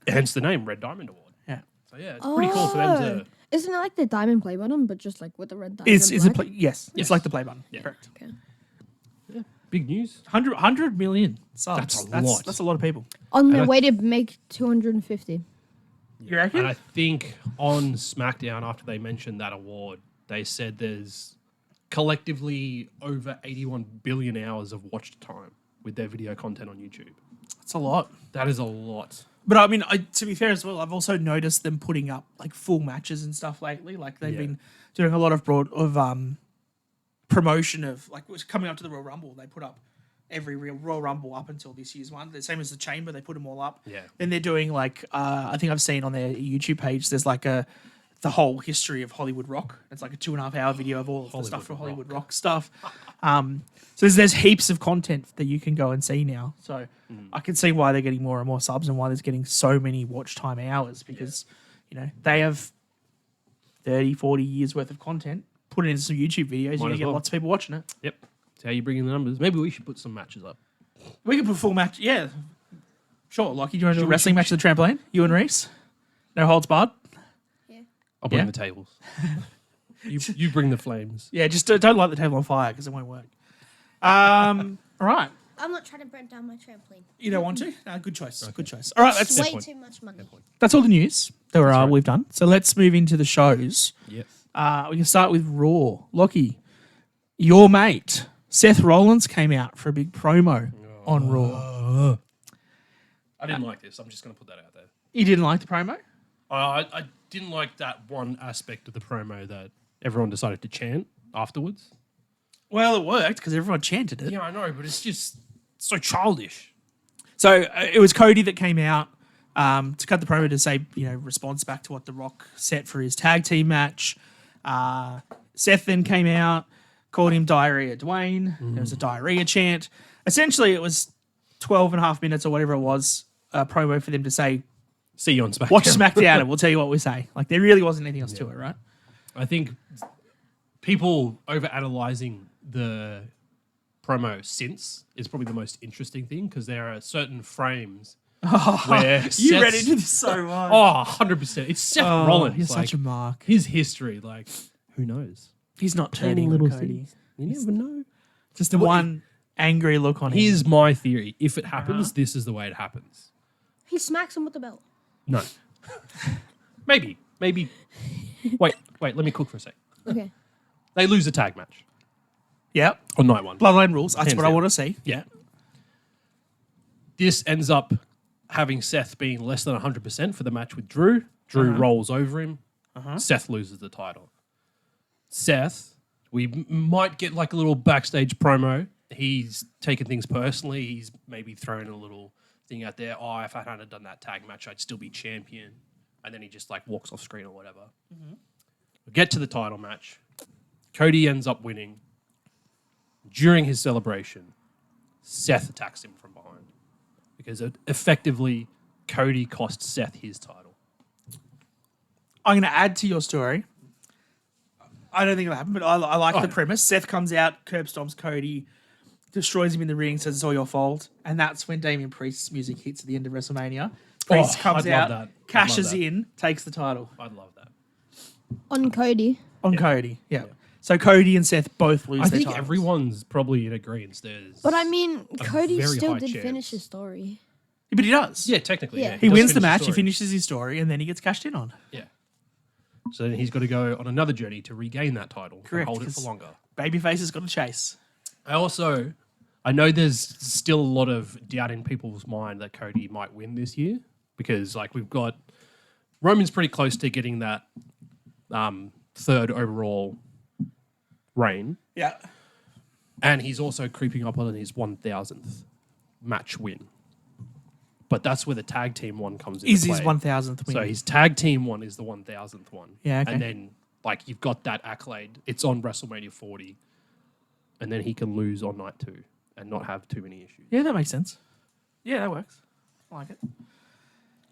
Hence the name Red Diamond Award. Yeah. So yeah, it's pretty cool for them to. Isn't it like the diamond play button, but just like with the red diamond? It's a black? play, yes, Yes. it's like the play button. Yeah. Correct. Okay. Yeah, big news. 100 million subs. That's a lot. That's a lot of people. On their I- way to make 250. You reckon? And I think on SmackDown, after they mentioned that award, they said there's collectively over 81 billion hours of watched time with their video content on YouTube. That's a lot. That is a lot. But I mean, to be fair as well, I've also noticed them putting up like full matches and stuff lately. Like they've been doing a lot of promotion of like it was coming up to the Royal Rumble. They put up every real Royal Rumble up until this year's one. The same as the Chamber, they put them all up. Yeah. Then they're doing like I think I've seen on their YouTube page. There's like the whole history of Hollywood Rock. It's like a 2.5 hour video of all of the stuff for Hollywood Rock stuff. So there's heaps of content that you can go and see now. So I can see why they're getting more and more subs and why there's getting so many watch time hours because, they have 30, 40 years worth of content. Put it into some YouTube videos. You're going to get lots of people watching it. Yep. That's how you bring in the numbers. Maybe we should put some matches up. We can put full match. Yeah. Sure. Lockie, do you want to do a wrestling match at the trampoline? You and Reece? No holds barred? I'll bring the tables. You bring the flames. Yeah, just don't light the table on fire because it won't work. All right. I'm not trying to burn down my trampoline. You don't want to? No, good choice. Okay. Good choice. All right, It's way too much money. that's all the news that we've done. So let's move into the shows. Yep. We can start with Raw. Lockie, your mate, Seth Rollins, came out for a big promo on Raw. I didn't like this. I'm just going to put that out there. You didn't like the promo? I didn't like that one aspect of the promo that everyone decided to chant afterwards. Well, it worked because everyone chanted it. Yeah, I know, but it's just so childish. So it was Cody that came out to cut the promo to say, response back to what The Rock set for his tag team match. Seth then came out, called him Diarrhea Dwayne. There was a diarrhea chant. Essentially, it was 12 and a half minutes or whatever it was, a promo for them to say, See you on SmackDown. watch SmackDown and we'll tell you what we say. Like, there really wasn't anything else to it, right? I think people over-analyzing the promo since is probably the most interesting thing because there are certain frames where You read into this so much. 100%. It's Seth Rollins. He's like, such a mark. his history, like, who knows? He's not turning Little on Cody. things. You never know. Just the one angry look on him. Here's my theory. If it happens, this is the way it happens. He smacks him with the belt. No. Maybe. Wait, let me cook for a sec. Okay. They lose a tag match Yep. on night one. Bloodline rules. That's Hands what I down. want to see. Yeah. This ends up having Seth being less than 100% for the match with Drew. Drew rolls over him. Seth loses the title. Seth, we might get like a little backstage promo. He's taken things personally. He's maybe thrown a little thing out there. Oh, if I hadn't done that tag match, I'd still be champion. And then he just like walks off screen or whatever. We get to the title match. Cody ends up winning. During his celebration, Seth attacks him from behind because effectively Cody cost Seth his title. I'm going to add to your story. I don't think it'll happen, but I like the premise. Seth comes out, curb stomps Cody, destroys him in the ring, says it's all your fault. And that's when Damian Priest's music hits at the end of WrestleMania. Priest comes I'd love out, that. I'd cashes love that. in, takes the title. I'd love that. On Cody. On Cody, yeah. So Cody and Seth both lose I their think titles. everyone's probably in agreement. There's But I mean, Cody very still high did chance. finish his story. Yeah, but he does. Yeah, technically. Yeah. Yeah. He does wins the finish match, he story. finishes his story, and then he gets cashed in on. Yeah. So then he's got to go on another journey to regain that title Correct, and hold it for 'cause- longer. Babyface has got to chase. I know there's still a lot of doubt in people's mind that Cody might win this year because, like, we've got Roman's pretty close to getting that third overall reign, Yeah. and he's also creeping up on his 1,000th match win. But that's where the tag team one comes into Is play. his 1,000th win? So his tag team one is the 1,000th one. Yeah, okay. And then, like, you've got that accolade. It's on WrestleMania 40. And then he can lose on night 2 and not have too many issues. Yeah, that makes sense. Yeah, that works. I like it.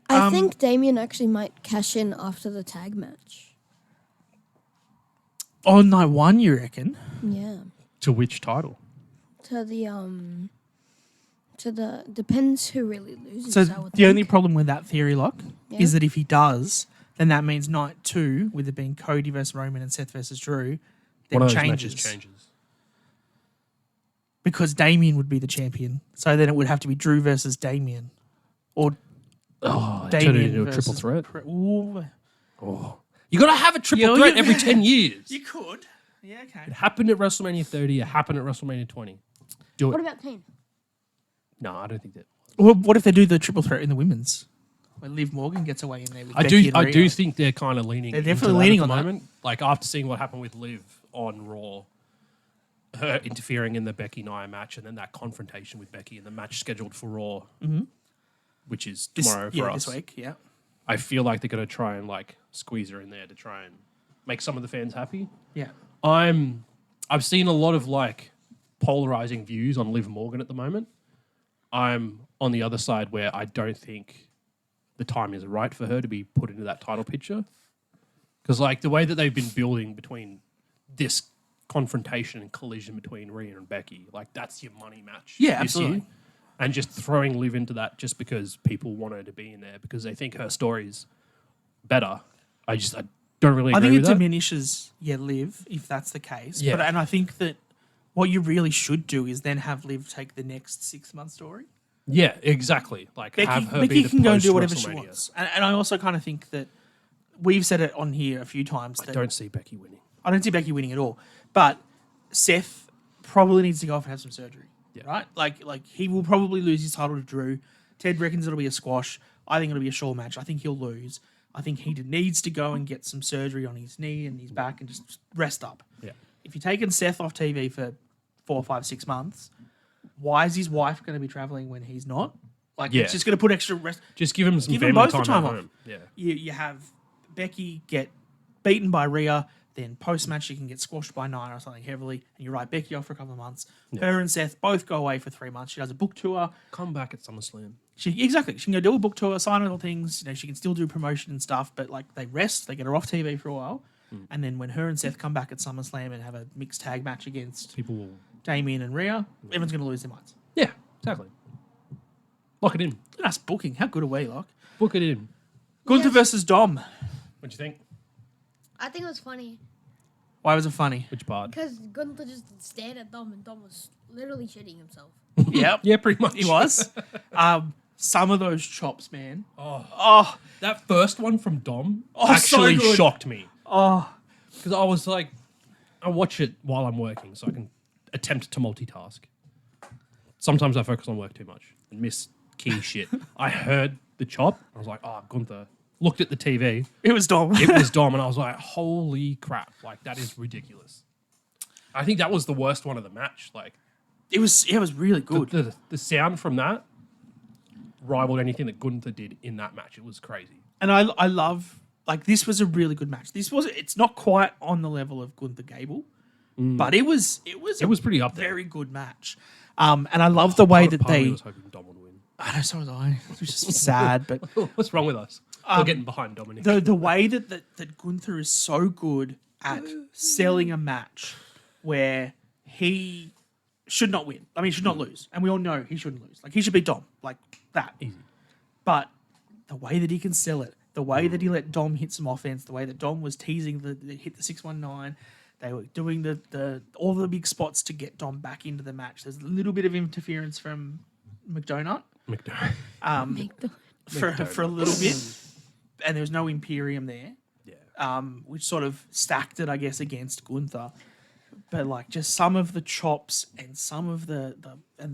I think Damien actually might cash in after the tag match. On night 1, you reckon? Yeah. To which title? To the depends who really loses. So I would the only think. problem with that theory, Lock, Yeah. is that if he does, then that means night 2, with it being Cody versus Roman and Seth versus Drew, then One of those changes. matches changes. Because Damien would be the champion. So then it would have to be Drew versus Damien. Or Oh, Damien turn it into a versus triple threat. Ooh. You got to have a triple Yo, threat you- every 10 years. You could. Yeah, okay. It happened at WrestleMania 30. It happened at WrestleMania 20. Do What it. about Kane? No, I don't think that. Well, what if they do the triple threat in the women's? When Liv Morgan gets away in there with Becky and I do Rhea. think they're kind of leaning. They're into definitely that leaning at on the that. moment. Like after seeing what happened with Liv on Raw, her interfering in the Becky Nia match, and then that confrontation with Becky and the match scheduled for Raw, which is tomorrow for us. this week, yeah. I feel like they're going to try and like squeeze her in there to try and make some of the fans happy. Yeah. I've seen a lot of like polarizing views on Liv Morgan at the moment. I'm on the other side where I don't think the time is right for her to be put into that title picture. Because like the way that they've been building between this confrontation and collision between Rhea and Becky, like that's your money match. Yeah, this absolutely. year. And just throwing Liv into that just because people want her to be in there because they think her story's better. I don't really I agree think it with that. diminishes Liv if that's the case. Yeah. And I think that what you really should do is then have Liv take the next 6-month story. Yeah, exactly. Like have her Becky be the can go and do whatever she post-WrestleMania. wants. And I also kind of think that we've said it on here a few times. I That don't see Becky winning. I don't see Becky winning at all. But Seth probably needs to go off and have some surgery. Yeah. Right? Like he will probably lose his title to Drew. Ted reckons it'll be a squash. I think it'll be a Shaw match. I think he'll lose. I think he needs to go and get some surgery on his knee and his back and just rest up. Yeah. If you're taking Seth off TV for 4, 5, 6 months, why is his wife going to be traveling when he's not? Like, Yeah. it's just going to put extra rest. Just give him some Give them family both the time, time at off. home. Yeah. You have Becky get beaten by Rhea, then post-match she can get squashed by Nia or something heavily, and you write Becky off for a couple of months. Her and Seth both go away for 3 months. She does a book tour. Come back at SummerSlam. She can go do a book tour, sign little things. You know, she can still do promotion and stuff, but like they rest, they get her off TV for a while, and then when her and Seth come back at SummerSlam and have a mixed tag match against People will. Damien and Rhea, everyone's going to lose their minds. Yeah, exactly. Lock it in. That's booking. How good are we, Locke? Book it in. Gunther versus Dom. What do you think? I think it was funny Why was it funny? Which part? because Gunther just stared at Dom and Dom was literally shitting himself. Yep. Yeah, pretty much. He was. Some of those chops, man. That first one from Dom Oh, so actually good. shocked me. Oh, Because I was like, I watch it while I'm working so I can attempt to multitask. Sometimes I focus on work too much and miss key shit. I heard the chop. I was like, oh, Gunther. Looked at the TV. it was Dom. It was Dom, and I was like, holy crap. Like, that is ridiculous. I think that was the worst one of the match. Like, It was really good. the sound from that rivaled anything that Gunther did in that match. It was crazy. And I love, like, this was a really good match. It's not quite on the level of Gunther Gable, but it was pretty up there. very good match. And I love the way that Part of me they. was hoping Dom would win. I know, so was I. It was just sad, but What's wrong with us? We're getting behind Dominic. the way that Gunther is so good at selling a match where he should not win. I mean, should not lose, and we all know he shouldn't lose. Like, he should be Dom, like that. Easy. But the way that he can sell it, the way that he let Dom hit some offense, the way that Dom was teasing the hit the 619, they were doing the all the big spots to get Dom back into the match. There's a little bit of interference from McDonagh for a little bit, and there was no Imperium there, Yeah. which sort of stacked it, I guess, against Gunther. but like just some of the chops and some of the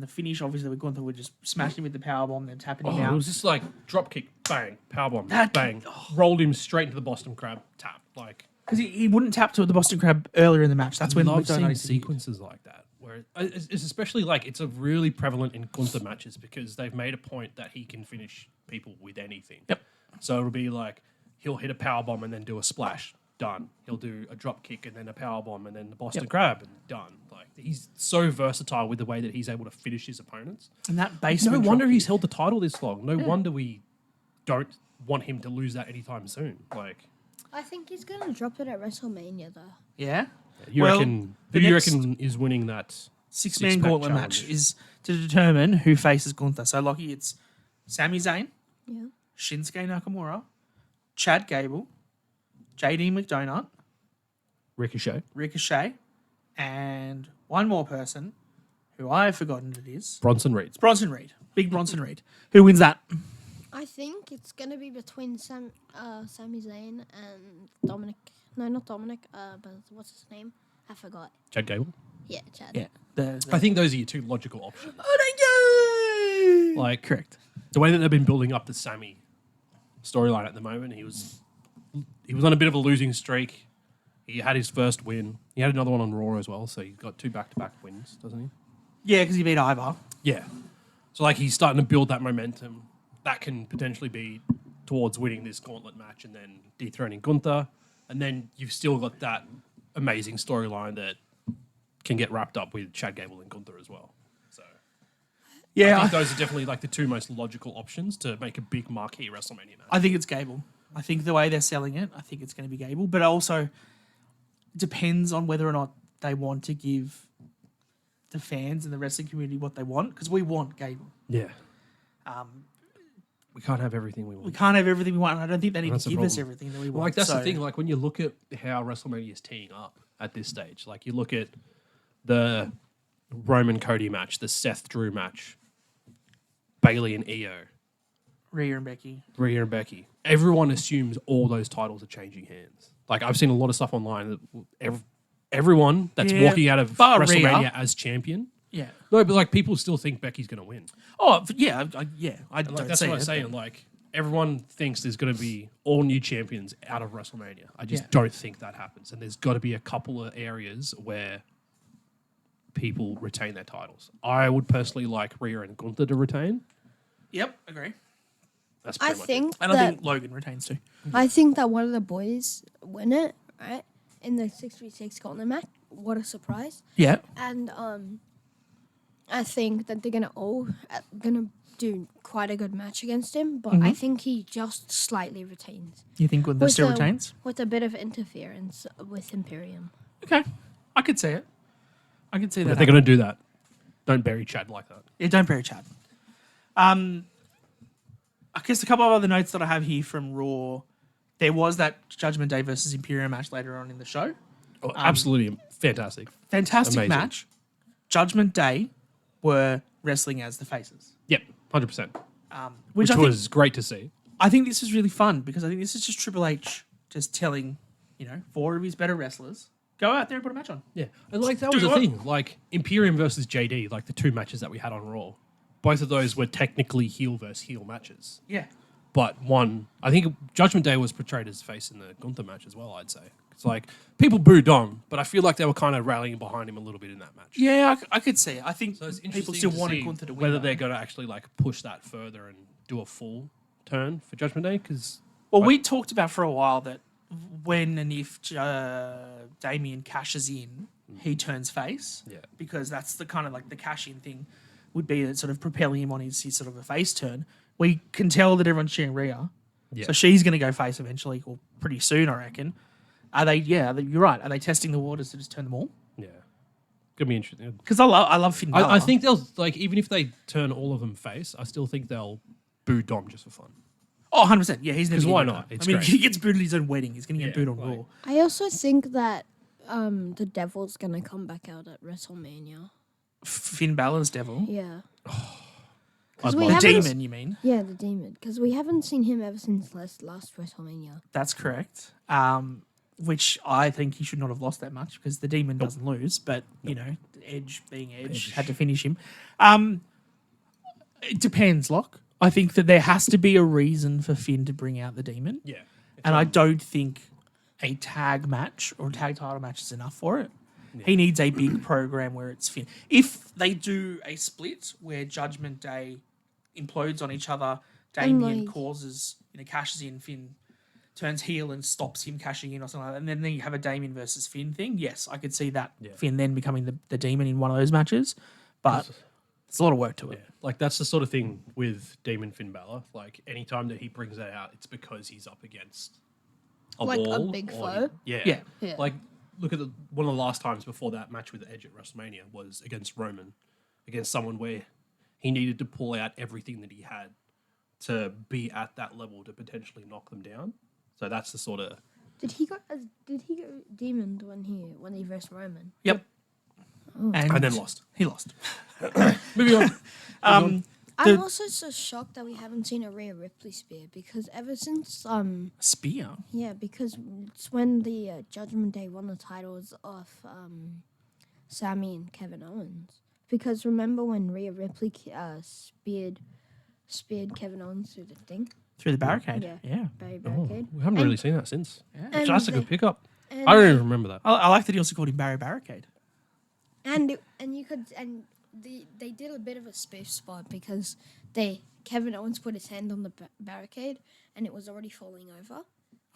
finish, obviously with Gunther, were just smashing him with the powerbomb, then tapping him It out. was just like drop kick, bang, powerbomb, That- bang, rolled him straight into the Boston Crab, tap. Like Because he wouldn't tap to the Boston Crab earlier in the match. That's when love McDonough seeing used to do it. sequences like that, where it's especially like it's a really prevalent in Gunther matches because they've made a point that he can finish people with anything. Yep. So it'll be like he'll hit a power bomb and then do a splash, done. He'll do a drop kick and then a power bomb and then the Boston Crab, and done. Like he's so versatile with the way that he's able to finish his opponents. And that No basement wonder drop he's kick. held the title this long. No wonder we don't want him to lose that anytime soon. Like I think he's gonna drop it at WrestleMania though. Yeah. you Well, reckon? the Who do you next reckon is winning that Six-man six-pack gauntlet challenge? match is to determine who faces Gunther. So, Lockie, it's Sami Zayn, Yeah. Shinsuke Nakamura, Chad Gable, JD McDonough, Ricochet, and one more person who I have forgotten it is. Bronson Reed. It's Bronson Reed. Big Bronson Reed. Who wins that? I think it's gonna be between Sami Zayn and Dominic. No, not Dominic. But what's his name? I forgot. Chad Gable. Yeah, Chad. Yeah. I think those are your two logical options. Oh, Like correct. the way that they've been building up the Sammy storyline at the moment, he was on a bit of a losing streak. He had his first win. He had another one on Raw as well, so he's got 2 back-to-back wins, doesn't he? Yeah, because he beat Ivar. Yeah. So like he's starting to build that momentum. That can potentially be towards winning this gauntlet match and then dethroning Gunther. And then you've still got that amazing storyline that can get wrapped up with Chad Gable and Gunther as well. So Yeah, I think those are definitely like the two most logical options to make a big marquee WrestleMania match. I think it's Gable. I think the way they're selling it, I think it's going to be Gable. But also depends on whether or not they want to give the fans and the wrestling community what they want. Because we want Gable. Yeah. We can't have everything we want. We can't have everything we want. And I don't think they need That's to the give us problem. everything that we Well, want. like that's the So- thing. Like when you look at how WrestleMania is teeing up at this stage, like you look at the Roman Cody match, the Seth Drew match, Bailey and Io, Rhea and Becky. Rhea and Becky. Everyone assumes all those titles are changing hands. Like I've seen a lot of stuff online that everyone that's Yeah, walking out of bar WrestleMania Rhea. as champion. Yeah. No, but like people still think Becky's going to win. Oh, yeah. I And, like, don't that's see what I'm it, saying. but- Like everyone thinks there's going to be all new champions out of WrestleMania. I just Yeah. don't think that happens. And there's got to be a couple of areas where people retain their titles. I would personally like Rhea and Gunther to retain. Yep, agree. That's I pretty much think And I that think Logan retains too. one of the boys win it, right? In the 6v6 gauntlet match. What a surprise. Yeah. And I think that they're gonna do quite a good match against him, but I think he just slightly retains. You think Gunther still a, retains? with a bit of interference with Imperium. Okay. I could see it. I could see But that. if they're going to do that, don't bury Chad like that. Yeah, don't bury Chad. I guess a couple of other notes that I have here from Raw. There was that Judgment Day versus Imperium match later on in the show. Oh, absolutely fantastic. Fantastic Amazing. match. Judgment Day were wrestling as the faces. Yep, 100%. Which Which I think, was great to see. I think this is really fun because I think this is just Triple H just telling, 4 of his better wrestlers, go out there and put a match on. Yeah, and like that Do was the what? thing. Like Imperium versus JD, like the 2 matches that we had on Raw, both of those were technically heel versus heel matches. Yeah. But one, I think Judgment Day was portrayed as face in the Gunther match as well. I'd say it's like people booed Dom, but I feel like they were kind of rallying behind him a little bit in that match. Yeah, I could see it. I think So it's people interesting still to wanted see Gunther to win. whether though. they're going to actually like push that further and do a full turn for Judgment Day because Well, we talked about for a while that when and if Damien cashes in, he turns face. Yeah. Because that's the kind of like the cash in thing would be that sort of propelling him on his sort of a face turn. We can tell that everyone's cheering Rhea. Yeah. So she's going to go face eventually or pretty soon, I reckon. Are they, you're right. Are they testing the waters to just turn them all? yeah, gonna be interesting. Because I love Finn Balor. I think they'll like even if they turn all of them face, I still think they'll boo Dom just for fun. Oh, 100%. Yeah, he's never 'Cause gonna why do not? that. It's I mean, great. he gets booed at his own wedding. He's going to get Yeah, booed on like- Raw. I also think that the Devil's gonna come back out at WrestleMania. Finn Balor's devil. Yeah. I'd we like The haven't- demon, you mean? Yeah, the demon. Because we haven't seen him ever since last WrestleMania. That's correct. which I think he should not have lost that much because the Demon doesn't lose, but you know, Edge being Edge had to finish him. It depends, Locke. I think that there has to be a reason for Finn to bring out the Demon. Yeah. And I don't think a tag match or a tag title match is enough for it. Yeah. He needs a big program where it's Finn. If they do a split where Judgment Day implodes on each other, Damien causes, cashes in, Finn turns heel and stops him cashing in or something like that, and then you have a Damien versus Finn thing, yes, I could see that Finn then becoming the Demon in one of those matches. But it's a lot of work to it. Yeah. Like, that's the sort of thing with Demon Finn Balor. Like, anytime that he brings that out, it's because he's up against a wall. A big foe? Yeah. Like, look at one of the last times before that match with Edge at WrestleMania was against Roman, against someone where he needed to pull out everything that he had to be at that level to potentially knock them down. So that's the sort of... Did he go Demon when he versed Roman? Yep. Oh. And then lost. He lost. Moving on. I'm also so shocked that we haven't seen a Rhea Ripley spear because ever since Spear? Yeah, because it's when the Judgment Day won the titles off Sami and Kevin Owens. Because remember when Rhea Ripley speared Kevin Owens through the thing? Through the barricade? Yeah. Barricade. We haven't really seen that since. Yeah. That's a good pickup. I don't even remember that. I like that he also called him Barry Barricade. And they did a bit of a spoof spot because Kevin Owens put his hand on the barricade and it was already falling over.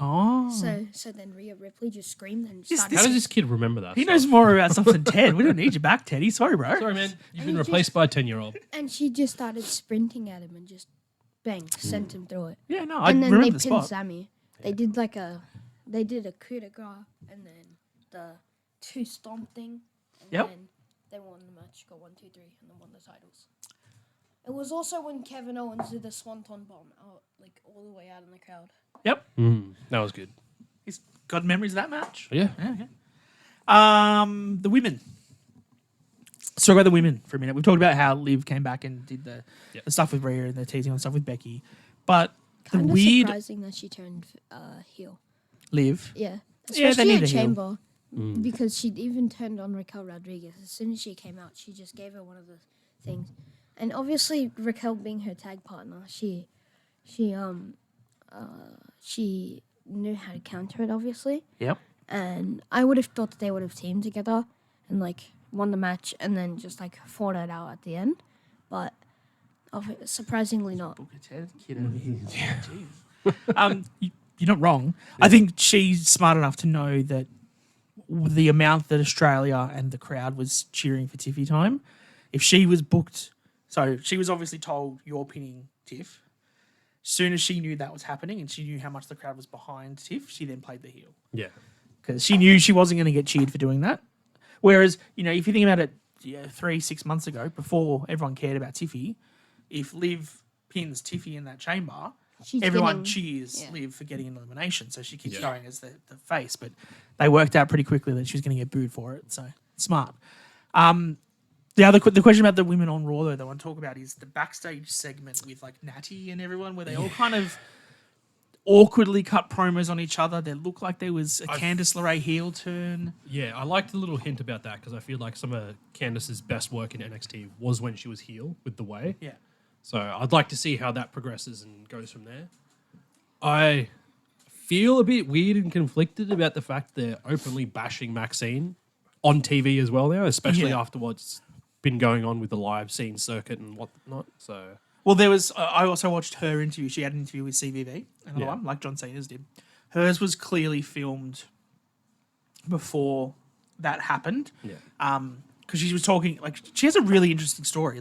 Oh. So then Rhea Ripley just screamed and Yes, started. How does this kid remember that? He knows more about stuff than Ted. We don't need you back, Teddy. Sorry, bro. Sorry, man. You've been he replaced by a 10-year-old. And she just started sprinting at him and just bang, sent him through it. Yeah, no, I and then remember they the pinned spot. Sami. They did a coup de grace and then the 2 stomp thing. And Yep. then they won the match, got 1, 2, 3, and then won the titles. It was also when Kevin Owens did the Swanton bomb out, like all the way out in the crowd. Yep. That was good. He's got memories of that match. Yeah. Okay. The women. Let's talk about the women for a minute. We've talked about how Liv came back and did the stuff with Rhea and the teasing on stuff with Becky. But the Kinda weird... surprising that she turned heel. Liv. Yeah. Yeah, they Especially need at a heel. Chamber. Because she even turned on Raquel Rodriguez. As soon as she came out, she just gave her one of the things. And obviously, Raquel being her tag partner, she knew how to counter it, obviously. Yep. And I would have thought that they would have teamed together and, won the match and then just, fought it out at the end. But surprisingly not. Book a Ted kid over here. Jeez. You're not wrong. I think she's smart enough to know that the amount that Australia and the crowd was cheering for Tiffy time, if she was booked, so she was obviously told you're pinning Tiff. As soon as she knew that was happening and she knew how much the crowd was behind Tiff, she then played the heel. Yeah. Because she knew she wasn't going to get cheered for doing that. Whereas, if you think about it 3-6 months ago, before everyone cared about Tiffy, if Liv pins Tiffy in that chamber, everyone cheers Liv for getting an elimination. So she keeps going as the face. But they worked out pretty quickly that she was going to get booed for it. So smart. The question about the women on Raw, though, that I want to talk about is the backstage segment with Natty and everyone, where they all kind of awkwardly cut promos on each other. They looked like there was a Candice LeRae heel turn. Yeah, I liked the little hint about that because I feel like some of Candice's best work in NXT was when she was heel with The Way. Yeah. So I'd like to see how that progresses and goes from there. I feel a bit weird and conflicted about the fact they're openly bashing Maxine on TV as well now, especially after what's been going on with the live scene circuit and whatnot. So, well, there was. I also watched her interview. She had an interview with CVV, another one, like John Cena's did. Hers was clearly filmed before that happened. Yeah. Because she was talking, she has a really interesting story.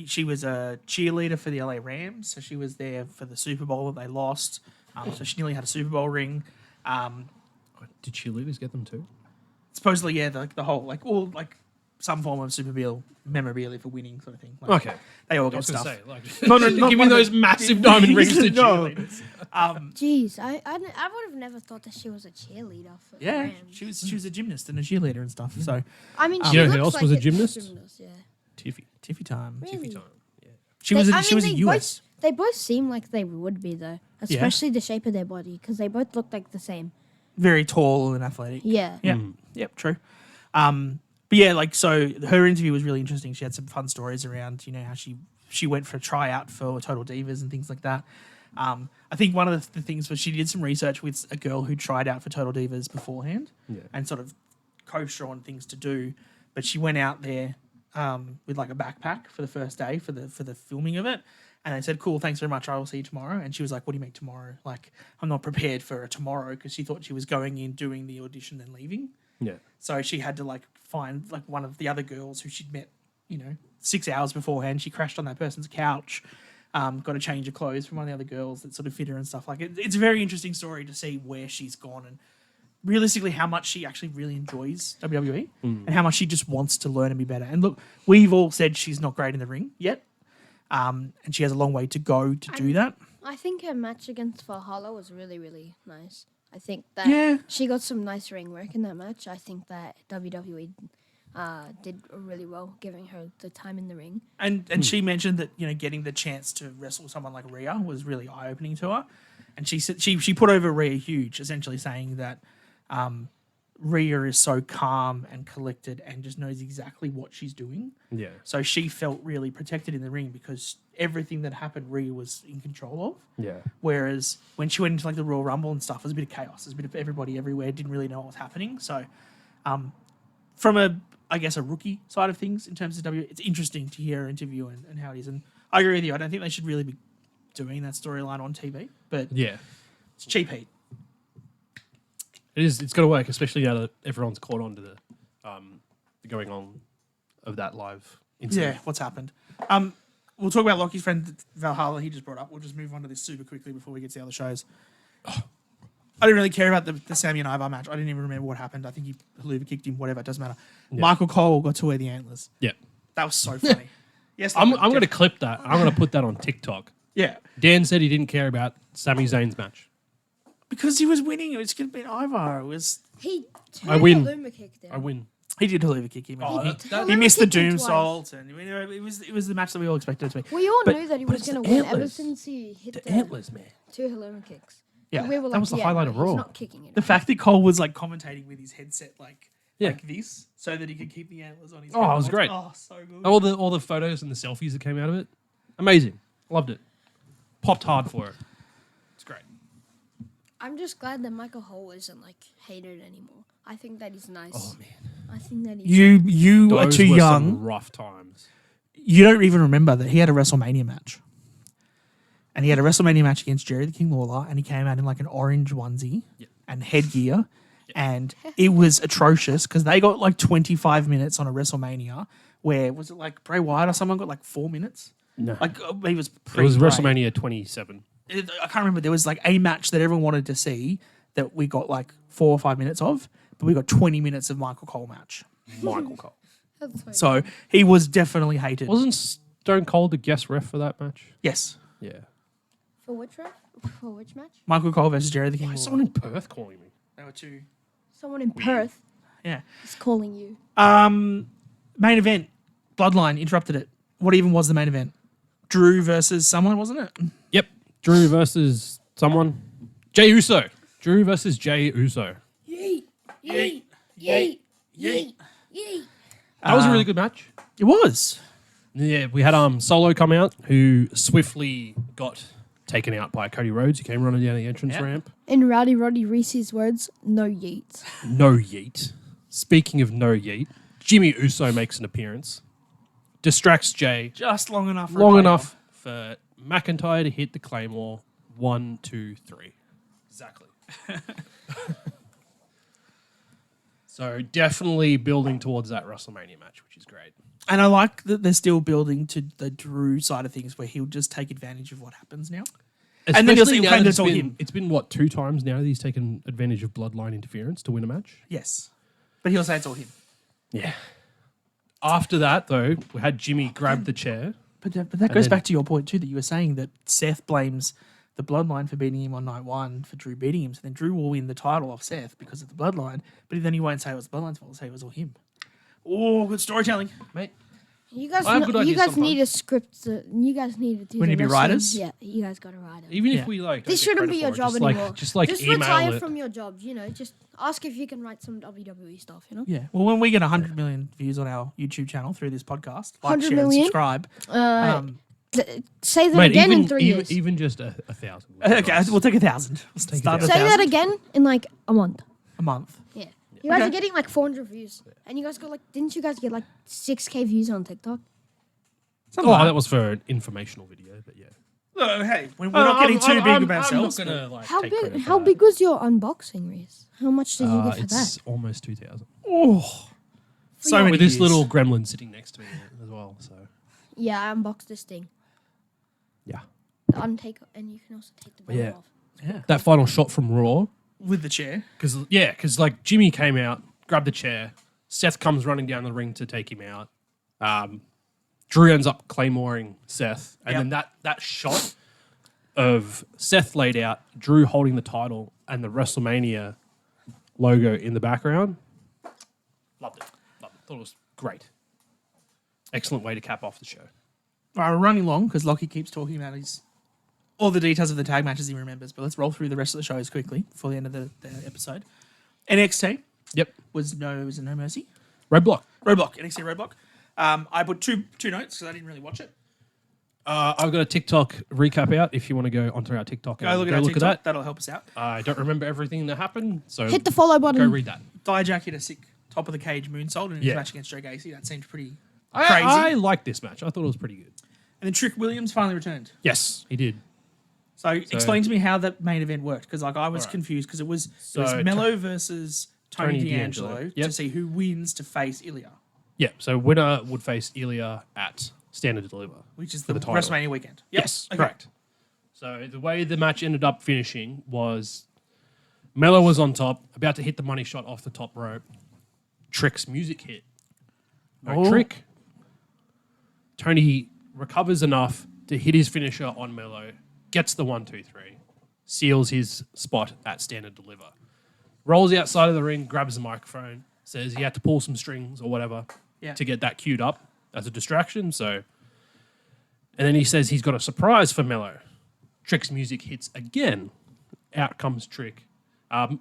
She was a cheerleader for the LA Rams, so she was there for the Super Bowl that they lost. So she nearly had a Super Bowl ring. Did cheerleaders get them too? Supposedly, yeah, the whole some form of Super Bowl memorabilia for winning sort of thing. Okay. They all I got was going stuff. to say, give me those massive diamond rings to cheerleaders. Jeez, I would have never thought that she was a cheerleader for the Rams. she was a gymnast and a cheerleader and stuff. So I mean, You she know who looks else was a like gymnast? yeah. Tiffy time. Really? Tiffy time. Yeah. She was a US. They both seem like they would be though, especially the shape of their body, because they both look like the same. very tall and athletic. Yeah. Yep. Yep. True. But yeah, like, so her interview was really interesting. She had some fun stories around, how she went for a tryout for Total Divas and things like that. I think one of the things was she did some research with a girl who tried out for Total Divas beforehand and sort of coached her on things to do. But she went out there with like a backpack for the first day for the filming of it. And they said, cool, thanks very much. I will see you tomorrow. And she was like, what do you mean tomorrow? Like, I'm not prepared for a tomorrow, because she thought she was going in, doing the audition and leaving. Yeah. So she had to like find like one of the other girls who she'd met, 6 hours beforehand. She crashed on that person's couch, got a change of clothes from one of the other girls that sort of fit her and stuff. Like it's a very interesting story to see where she's gone and realistically how much she actually really enjoys WWE and how much she just wants to learn and be better. And look, we've all said she's not great in the ring yet. And she has a long way to go to do that. I think her match against Valhalla was really, really nice. I think that she got some nice ring work in that match. I think that WWE did really well giving her the time in the ring. And she mentioned that, getting the chance to wrestle someone like Rhea was really eye-opening to her. And she said she put over Rhea huge, essentially saying that Rhea is so calm and collected and just knows exactly what she's doing. Yeah. So she felt really protected in the ring because everything that happened, Rhea was in control of. Yeah. Whereas when she went into like the Royal Rumble and stuff, it was a bit of chaos. There was a bit of everybody everywhere, didn't really know what was happening. So from a rookie side of things in terms of W, it's interesting to hear her interview and how it is. And I agree with you. I don't think they should really be doing that storyline on TV, but Yeah. it's cheap heat. It is. It's got to work, especially now that everyone's caught on to the going on of that live incident. Yeah, what's happened. We'll talk about Lockie's friend Valhalla he just brought up. We'll just move on to this super quickly before we get to the other shows. I didn't really care about the Sammy and Ivar match. I didn't even remember what happened. I think he Haluva kicked him, whatever, it doesn't matter. Yeah. Michael Cole got to wear the antlers. Yeah. That was so funny. Yes, I'm going to clip that. I'm going to put that on TikTok. Yeah. Dan said he didn't care about Sami Zayn's match. Because he was winning. It was going to be Ivar. It was... He I win. Haluma kicked him. I win. He did Haluva kick him. Oh, he missed the kicked him Doom twice. Salt. And it was the match that we all expected it to be. We all But- knew that he but was it's going the to win ever antlers. since he hit The the antlers, man. 2 Haluma kicks. Yeah, And we were that like, was the yeah, highlight no, of Raw. He's not kicking it. The fact that Cole was like commentating with his headset like this so that he could keep the antlers on his head. Oh, it was great. Oh, so good. All the photos and the selfies that came out of it. Amazing. Loved it. Popped hard for it. It's great. I'm just glad that Michael Hall isn't like hated anymore. I think that he's nice. Oh, man. I think that he's You are Those too were young. some rough times. You don't even remember that he had a WrestleMania match. And he had a WrestleMania match against Jerry the King Lawler, and he came out in like an orange onesie and headgear. And it was atrocious because they got like 25 minutes on a WrestleMania where, was it like Bray Wyatt or someone got like 4 minutes? No. Like he was It was pre-Bray. WrestleMania 27. I can't remember. There was like a match that everyone wanted to see that we got like 4 or 5 minutes of, but we got 20 minutes of Michael Cole match. Michael Cole. That's So he was definitely hated. Wasn't Stone Cold the guest ref for that match? Yes. Yeah. For which ref? For which match? Michael Cole versus Jerry the King Why is Lawler. someone in Perth calling me? They were two. Someone in Perth Yeah. is calling you. Main event. Bloodline interrupted it. What even was the main event? Drew versus someone, wasn't it? Yep. Drew versus someone. Jey Uso. Drew versus Jey Uso. Yeet, yeet, yeet, yeet, yeet. That was a really good match. It was. Yeah, we had Solo come out, who swiftly got taken out by Cody Rhodes. He came running down the entrance ramp. In Rowdy Roddy Reese's words, no yeet. No yeet. Speaking of no yeet, Jimmy Uso makes an appearance. Distracts Jay Just long enough. For a long Claymore. enough for McIntyre to hit the Claymore. 1, 2, 3. Exactly. So definitely building towards that WrestleMania match, which is great. And I like that they're still building to the Drew side of things where he'll just take advantage of what happens now. And then Especially he'll now claim that it's all him. It's been, what, 2 times now that he's taken advantage of bloodline interference to win a match? Yes. But he'll say it's all him. Yeah. After that, though, we had Jimmy grab the chair. But that goes then- back to your point too, that you were saying that Seth blames the bloodline for beating him on night 1 for Drew beating him. So then Drew will win the title off Seth because of the bloodline. But then he won't say it was the bloodline's fault. He'll say it was all him. Oh, good storytelling. Mate, You guys, I have good you ideas guys need sometimes. a script. You guys need to do. We the need to be wrestling. writers? Yeah, you guys got to write it. Even Yeah. if we like, This don't get shouldn't be your credit job for it, anymore. Just Just email retire it. from your jobs. You know, just ask if you can write some WWE stuff. You know. Yeah. Well, when we get 100 million views on our YouTube channel through this podcast, like, 100 share, million? and subscribe. Say that Mate, again even, in 3 even, years. even just 1,000. Okay, we'll take 1,000. We'll take start 1,000. at Say that 1,000 again in like a month. a month. Yeah. You guys Okay. are getting like 400 views, and you guys got like. Didn't you guys get like 6K views on TikTok? Something like that was for an informational video, but yeah. Oh, hey, we're not getting too big about ourselves. I'm not gonna like How take big? credit for How that. big was your unboxing, Reece? How much did you get for It's that? almost 2,000. Oh, so many With this views. little gremlin sitting next to me as well. So Yeah, I unboxed this thing. yeah, The untake, and you can also take the bottom Yeah. off. Yeah. that final shot from Raw. With the chair. Because like Jimmy came out, grabbed the chair. Seth comes running down the ring to take him out. Drew ends up claymoring Seth, and then that shot of Seth laid out, Drew holding the title, and the WrestleMania logo in the background. Loved it. Thought it was great. Excellent way to cap off the show. All right, we're running long because Lockie keeps talking about all the details of the tag matches he remembers. But let's roll through the rest of the shows quickly before the end of the episode. NXT Yep. was no mercy. Roadblock. NXT Roadblock. I put two notes because I didn't really watch it. I've got a TikTok recap out if you want to go onto our TikTok and Go look at our TikTok. that. That'll help us out. I don't remember everything that happened, so Hit the follow button. go read that. Dijak hit a sick top of the cage moonsault in his Yeah. match against Joe Gacy. That seemed pretty I crazy. liked this match. I thought it was pretty good. And then Trick Williams finally returned. Yes, he did. So explain to me how that main event worked because like I was Alright. confused because it was So, Mello versus Tony Tony D'Angelo D'Angelo. to Yep. see who wins to face Ilya, Yeah, so winner would face Ilya at Stand and Deliver. which is For the, the title. WrestleMania weekend. Yep. Yes, Okay. correct. So the way the match ended up finishing was Mello was on top, about to hit the money shot off the top rope. Trick's music hit. No Oh. trick. Tony recovers enough to hit his finisher on Mello, gets the 1-2-3, seals his spot at Stand and Deliver. Rolls outside of the ring, grabs the microphone, says he had to pull some strings or whatever Yeah. to get that queued up as a distraction. So, and then he says he's got a surprise for Mello. Trick's music hits again. Out comes Trick.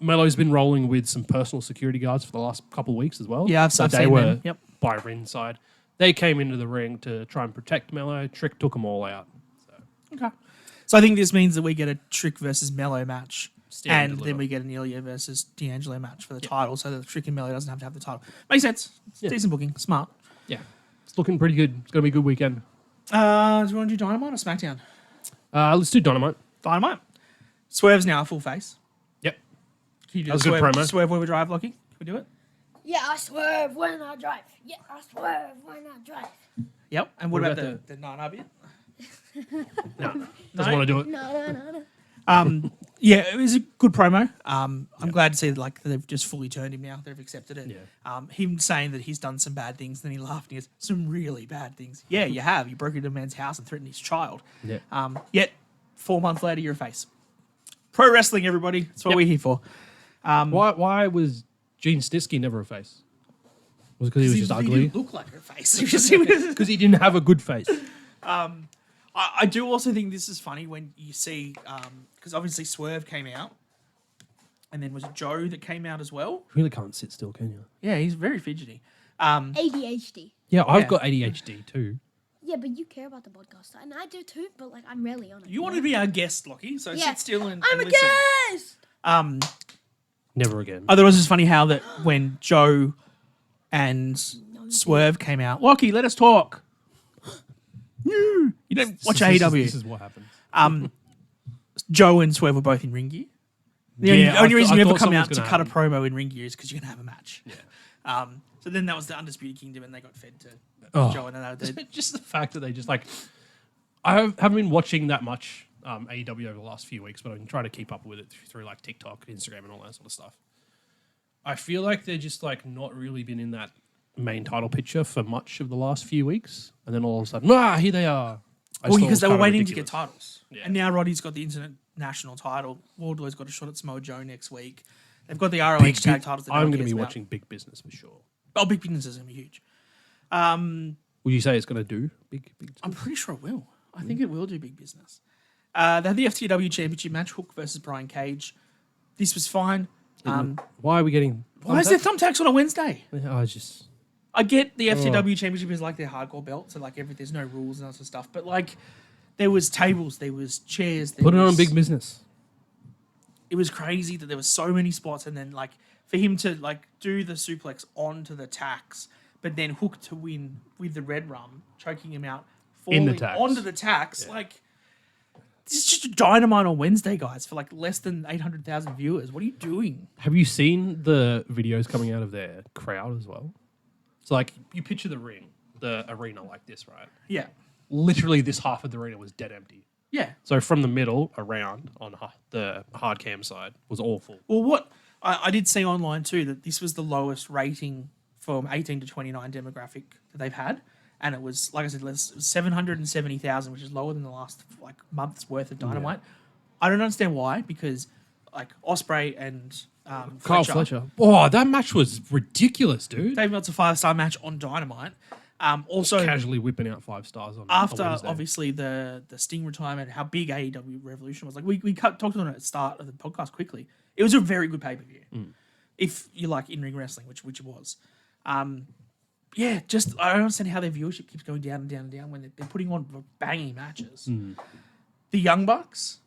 Mello's been rolling with some personal security guards for the last couple of weeks as well. Yeah, I've they seen were them. Yep. by ringside. They came into the ring to try and protect Mello. Trick took them all out. Okay. So I think this means that we get a Trick versus Mello match. Stand and And then Deliver. we get an Ilya versus D'Angelo match for the title, so that the Trick and Mello doesn't have to have the title. Makes sense. It's decent booking. Smart. Yeah, it's looking pretty good. It's going to be a good weekend. Do you want to do Dynamite or SmackDown? Let's do Dynamite. Dynamite. Swerve's now a full face. Yep. Can you do That was the a good Swerve, promo. Swerve Over Drive, Lockie? Can we do it? Yeah, I swerve when I drive. Yeah, I swerve when I drive. Yep. And what What about about the 9 bit? No, doesn't want to do it. No. Yeah, it was a good promo. I'm glad to see that like they've just fully turned him now. They've accepted it. Yeah. Him saying that he's done some bad things, then he laughed and he goes, some really bad things. Yeah, you have. You broke into a man's house and threatened his child. Yeah. Yet 4 months later, you're a face. Pro wrestling, everybody. That's what we're here for. Why was Gene Snitsky never a face? Was it because he was just He ugly? didn't look like a face. He was- Because he didn't have a good face. I do also think this is funny when you see, because obviously Swerve came out, and then was it Joe that came out as well? Really can't sit still, can you? Yeah, he's very fidgety. ADHD. Yeah, I've Yeah. got ADHD too. Yeah, but you care about the podcast, and I do too. But like, I'm rarely on it. You want to be our guest, Lockie, so Yeah. sit still and I'm a listen. guest. Never again. I thought it was just funny how that when Joe and Swerve came out, Lockie, let us talk. You don't watch AEW. This is what happens. Joe and Swerve were both in ring gear. The Yeah, only I reason I you ever thought come something out was to gonna cut a happen. promo in ring gear is because you're going to have a match. Yeah. So then that was the Undisputed Kingdom and they got fed to Oh. Joe and then they did. Just the fact that they just like... haven't been watching that much AEW over the last few weeks, but I've been trying to keep up with it through like TikTok, Instagram, and all that sort of stuff. I feel like they're just like not really been in that main title picture for much of the last few weeks, and then all of a sudden, here they are. I just Well, thought it because was they were kind of waiting to get ridiculous. titles. Yeah. And now Roddy's got the international title. Wardlow's got a shot at Samoa Joe next week. They've got the ROH tag titles. That I'm going to be watching Big Business for sure. Oh, Big Business is going to be huge. Would you say it's going to do big? I'm pretty sure it will. I think it will do big business. They had the FTW Championship match, Hook versus Brian Cage. This was fine. Why are we getting? Why is there thumbtacks on a Wednesday? I get the FTW Championship is like their hardcore belt, so like there's no rules and that sort of stuff. But like, there was tables, there was chairs. Put it on big business. It was crazy that there were so many spots, and then like for him to like do the suplex onto the tacks, but then Hook to win with the red rum, choking him out, In the falling tacks. onto the tacks. Yeah. Like, this is just a Dynamite on Wednesday, guys, for like less than 800,000 viewers. What are you doing? Have you seen the videos coming out of their crowd as well? So like you picture the ring, the arena like this, right? Yeah. Literally this half of the arena was dead empty. Yeah. So from the middle around on the hard cam side was awful. Well, what I did see online too, that this was the lowest rating from 18 to 29 demographic that they've had. And it was, like I said, 770,000, which is lower than the last like month's worth of Dynamite. Yeah. I don't understand why, because like Ospreay and Kyle Fletcher. Oh, that match was ridiculous, dude. Dave Meltzer 5-star match on Dynamite. Also, just casually whipping out 5 stars on after Wednesday. Obviously the Sting retirement, how big AEW Revolution was. Like we talked on it at the start of the podcast quickly. It was a very good pay-per-view. If you like in-ring wrestling, which it was. Yeah, just I don't understand how their viewership keeps going down and down and down when they're putting on banging matches. The Young Bucks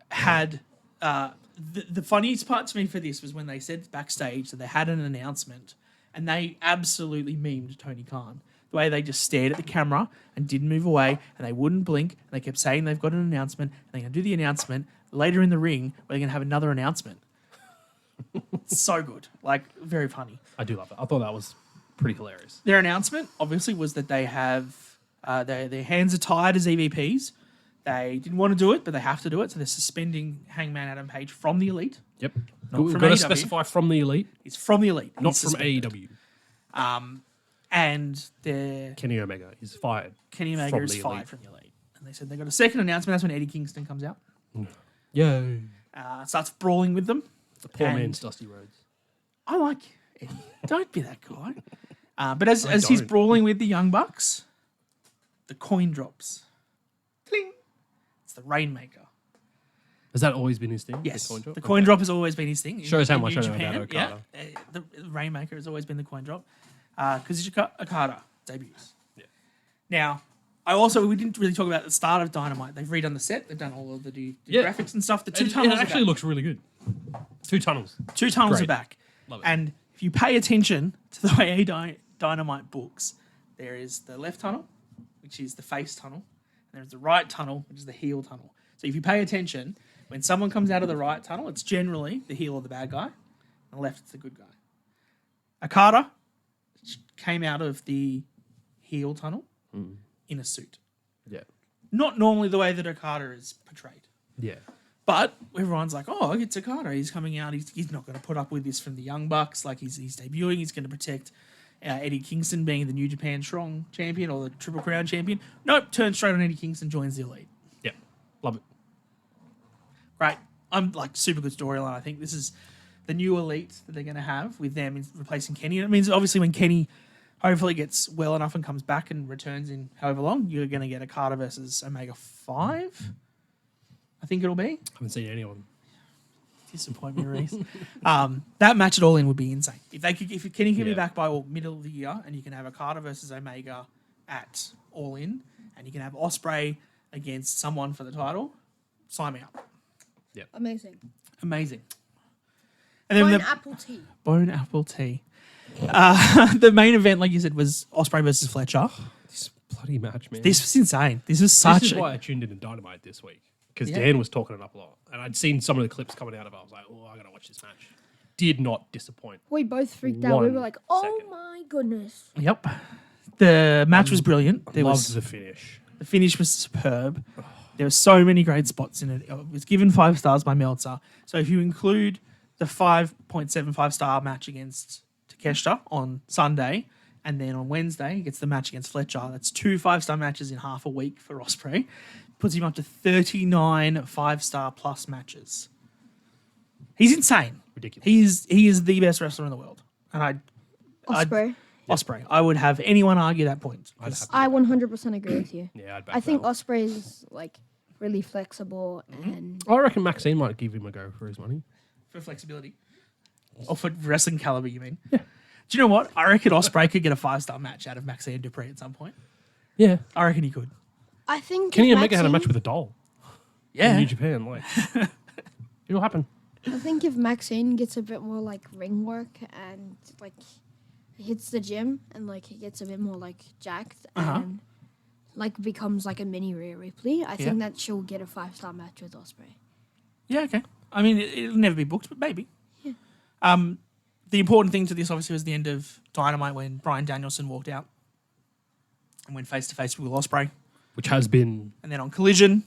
had the funniest part to me for this was when they said backstage that they had an announcement, and they absolutely memed Tony Khan. The way they just stared at the camera and didn't move away, and they wouldn't blink, and they kept saying they've got an announcement, and they're going to do the announcement later in the ring, where they're going to have another announcement. It's so good, like very funny. I do love it. I thought that was pretty hilarious. Their announcement, obviously, was that they have their hands are tied as EVPs. They didn't want to do it, but they have to do it. So they're suspending Hangman Adam Page from the Elite. Yep. We've got to specify from the Elite. It's from the Elite. Not from AEW. And their Kenny Omega is fired. Kenny Omega is fired from the Elite. And they said they got a second announcement. That's when Eddie Kingston comes out. Yay. Starts brawling with them. The poor man's Dusty Rhodes. I like Eddie. Don't be that guy. But as he's brawling with the Young Bucks, the coin drops. Cling. It's the Rainmaker. Has that always been his thing? Yes. The coin drop has always been his thing. Shows how much New I know Japan. about Okada. Yeah. The Rainmaker has always been the coin drop. Kazuchika Okada debuts. Yeah. Now, we didn't really talk about the start of Dynamite. They've redone the set. They've done all of the graphics and stuff. The two tunnels it actually looks really good. 2 tunnels. 2 tunnels Great. are back. Love it. And if you pay attention to the way Dynamite books, there is the left tunnel, which is the face tunnel, and there's the right tunnel, which is the heel tunnel. So if you pay attention, when someone comes out of the right tunnel, it's generally the heel or the bad guy, and the left it's the good guy. Okada came out of the heel tunnel in a suit. Yeah. Not normally the way that Okada is portrayed. Yeah. But everyone's like, oh, it's Okada. He's coming out. He's not going to put up with this from the Young Bucks. Like, he's debuting. He's going to protect Eddie Kingston being the New Japan Strong champion or the Triple Crown champion. Nope, turns straight on Eddie Kingston, joins the Elite. Yeah. Love it. Right. I'm like, super good storyline. I think this is the new Elite that they're going to have with them replacing Kenny. And it means, obviously, when Kenny hopefully gets well enough and comes back and returns in however long, you're going to get Okada versus Omega 5. I think it'll be. I haven't seen any of them. Disappoint me, Reece. That match at All In would be insane. If Kenny can be back by middle of the year, and you can have Okada versus Omega at All In, and you can have Ospreay against someone for the title, sign me up. Yeah. Amazing. Amazing. And then Bone apple tea. The main event, like you said, was Ospreay versus Fletcher. This bloody match, man. This was insane. This is why I tuned in to Dynamite this week. Because Dan was talking it up a lot. And I'd seen some of the clips coming out of it. I was like, oh, I got to watch this match. Did not disappoint. We both freaked out. We were like, oh second. my goodness. Yep. The match was brilliant. Loved the finish. The finish was superb. There were so many great spots in it. It was given 5 stars by Meltzer. So if you include the 5.75 star match against Takeshita on Sunday, and then on Wednesday he gets the match against Fletcher, that's 2 5-star matches in half a week for Ospreay. Puts him up to 39 5-star plus matches. He's insane. Ridiculous. He is the best wrestler in the world. And Ospreay. Ospreay. I would have anyone argue that point. I'd have I 100% agree with you. Yeah, I'd back I think that. Osprey's like really flexible Mm-hmm. and I reckon Maxine might give him a go for his money. For flexibility. Or for wrestling caliber, you mean? Yeah. Do you know what? I reckon Ospreay could get a 5-star match out of Maxine Dupree at some point. Yeah. I reckon he could. I think Kenny if Omega had a match Maxine- with a doll in Yeah. New Japan. Like, it'll happen. I think if Maxine gets a bit more like ring work and like hits the gym and like he gets a bit more like jacked and like becomes like a mini Rhea Ripley, I think that she'll get a 5-star match with Ospreay. Yeah, okay. I mean, it'll never be booked, but maybe. Yeah. The important thing to this, obviously, was the end of Dynamite when Bryan Danielson walked out and went face-to-face with Will Ospreay. Which has been And then on Collision,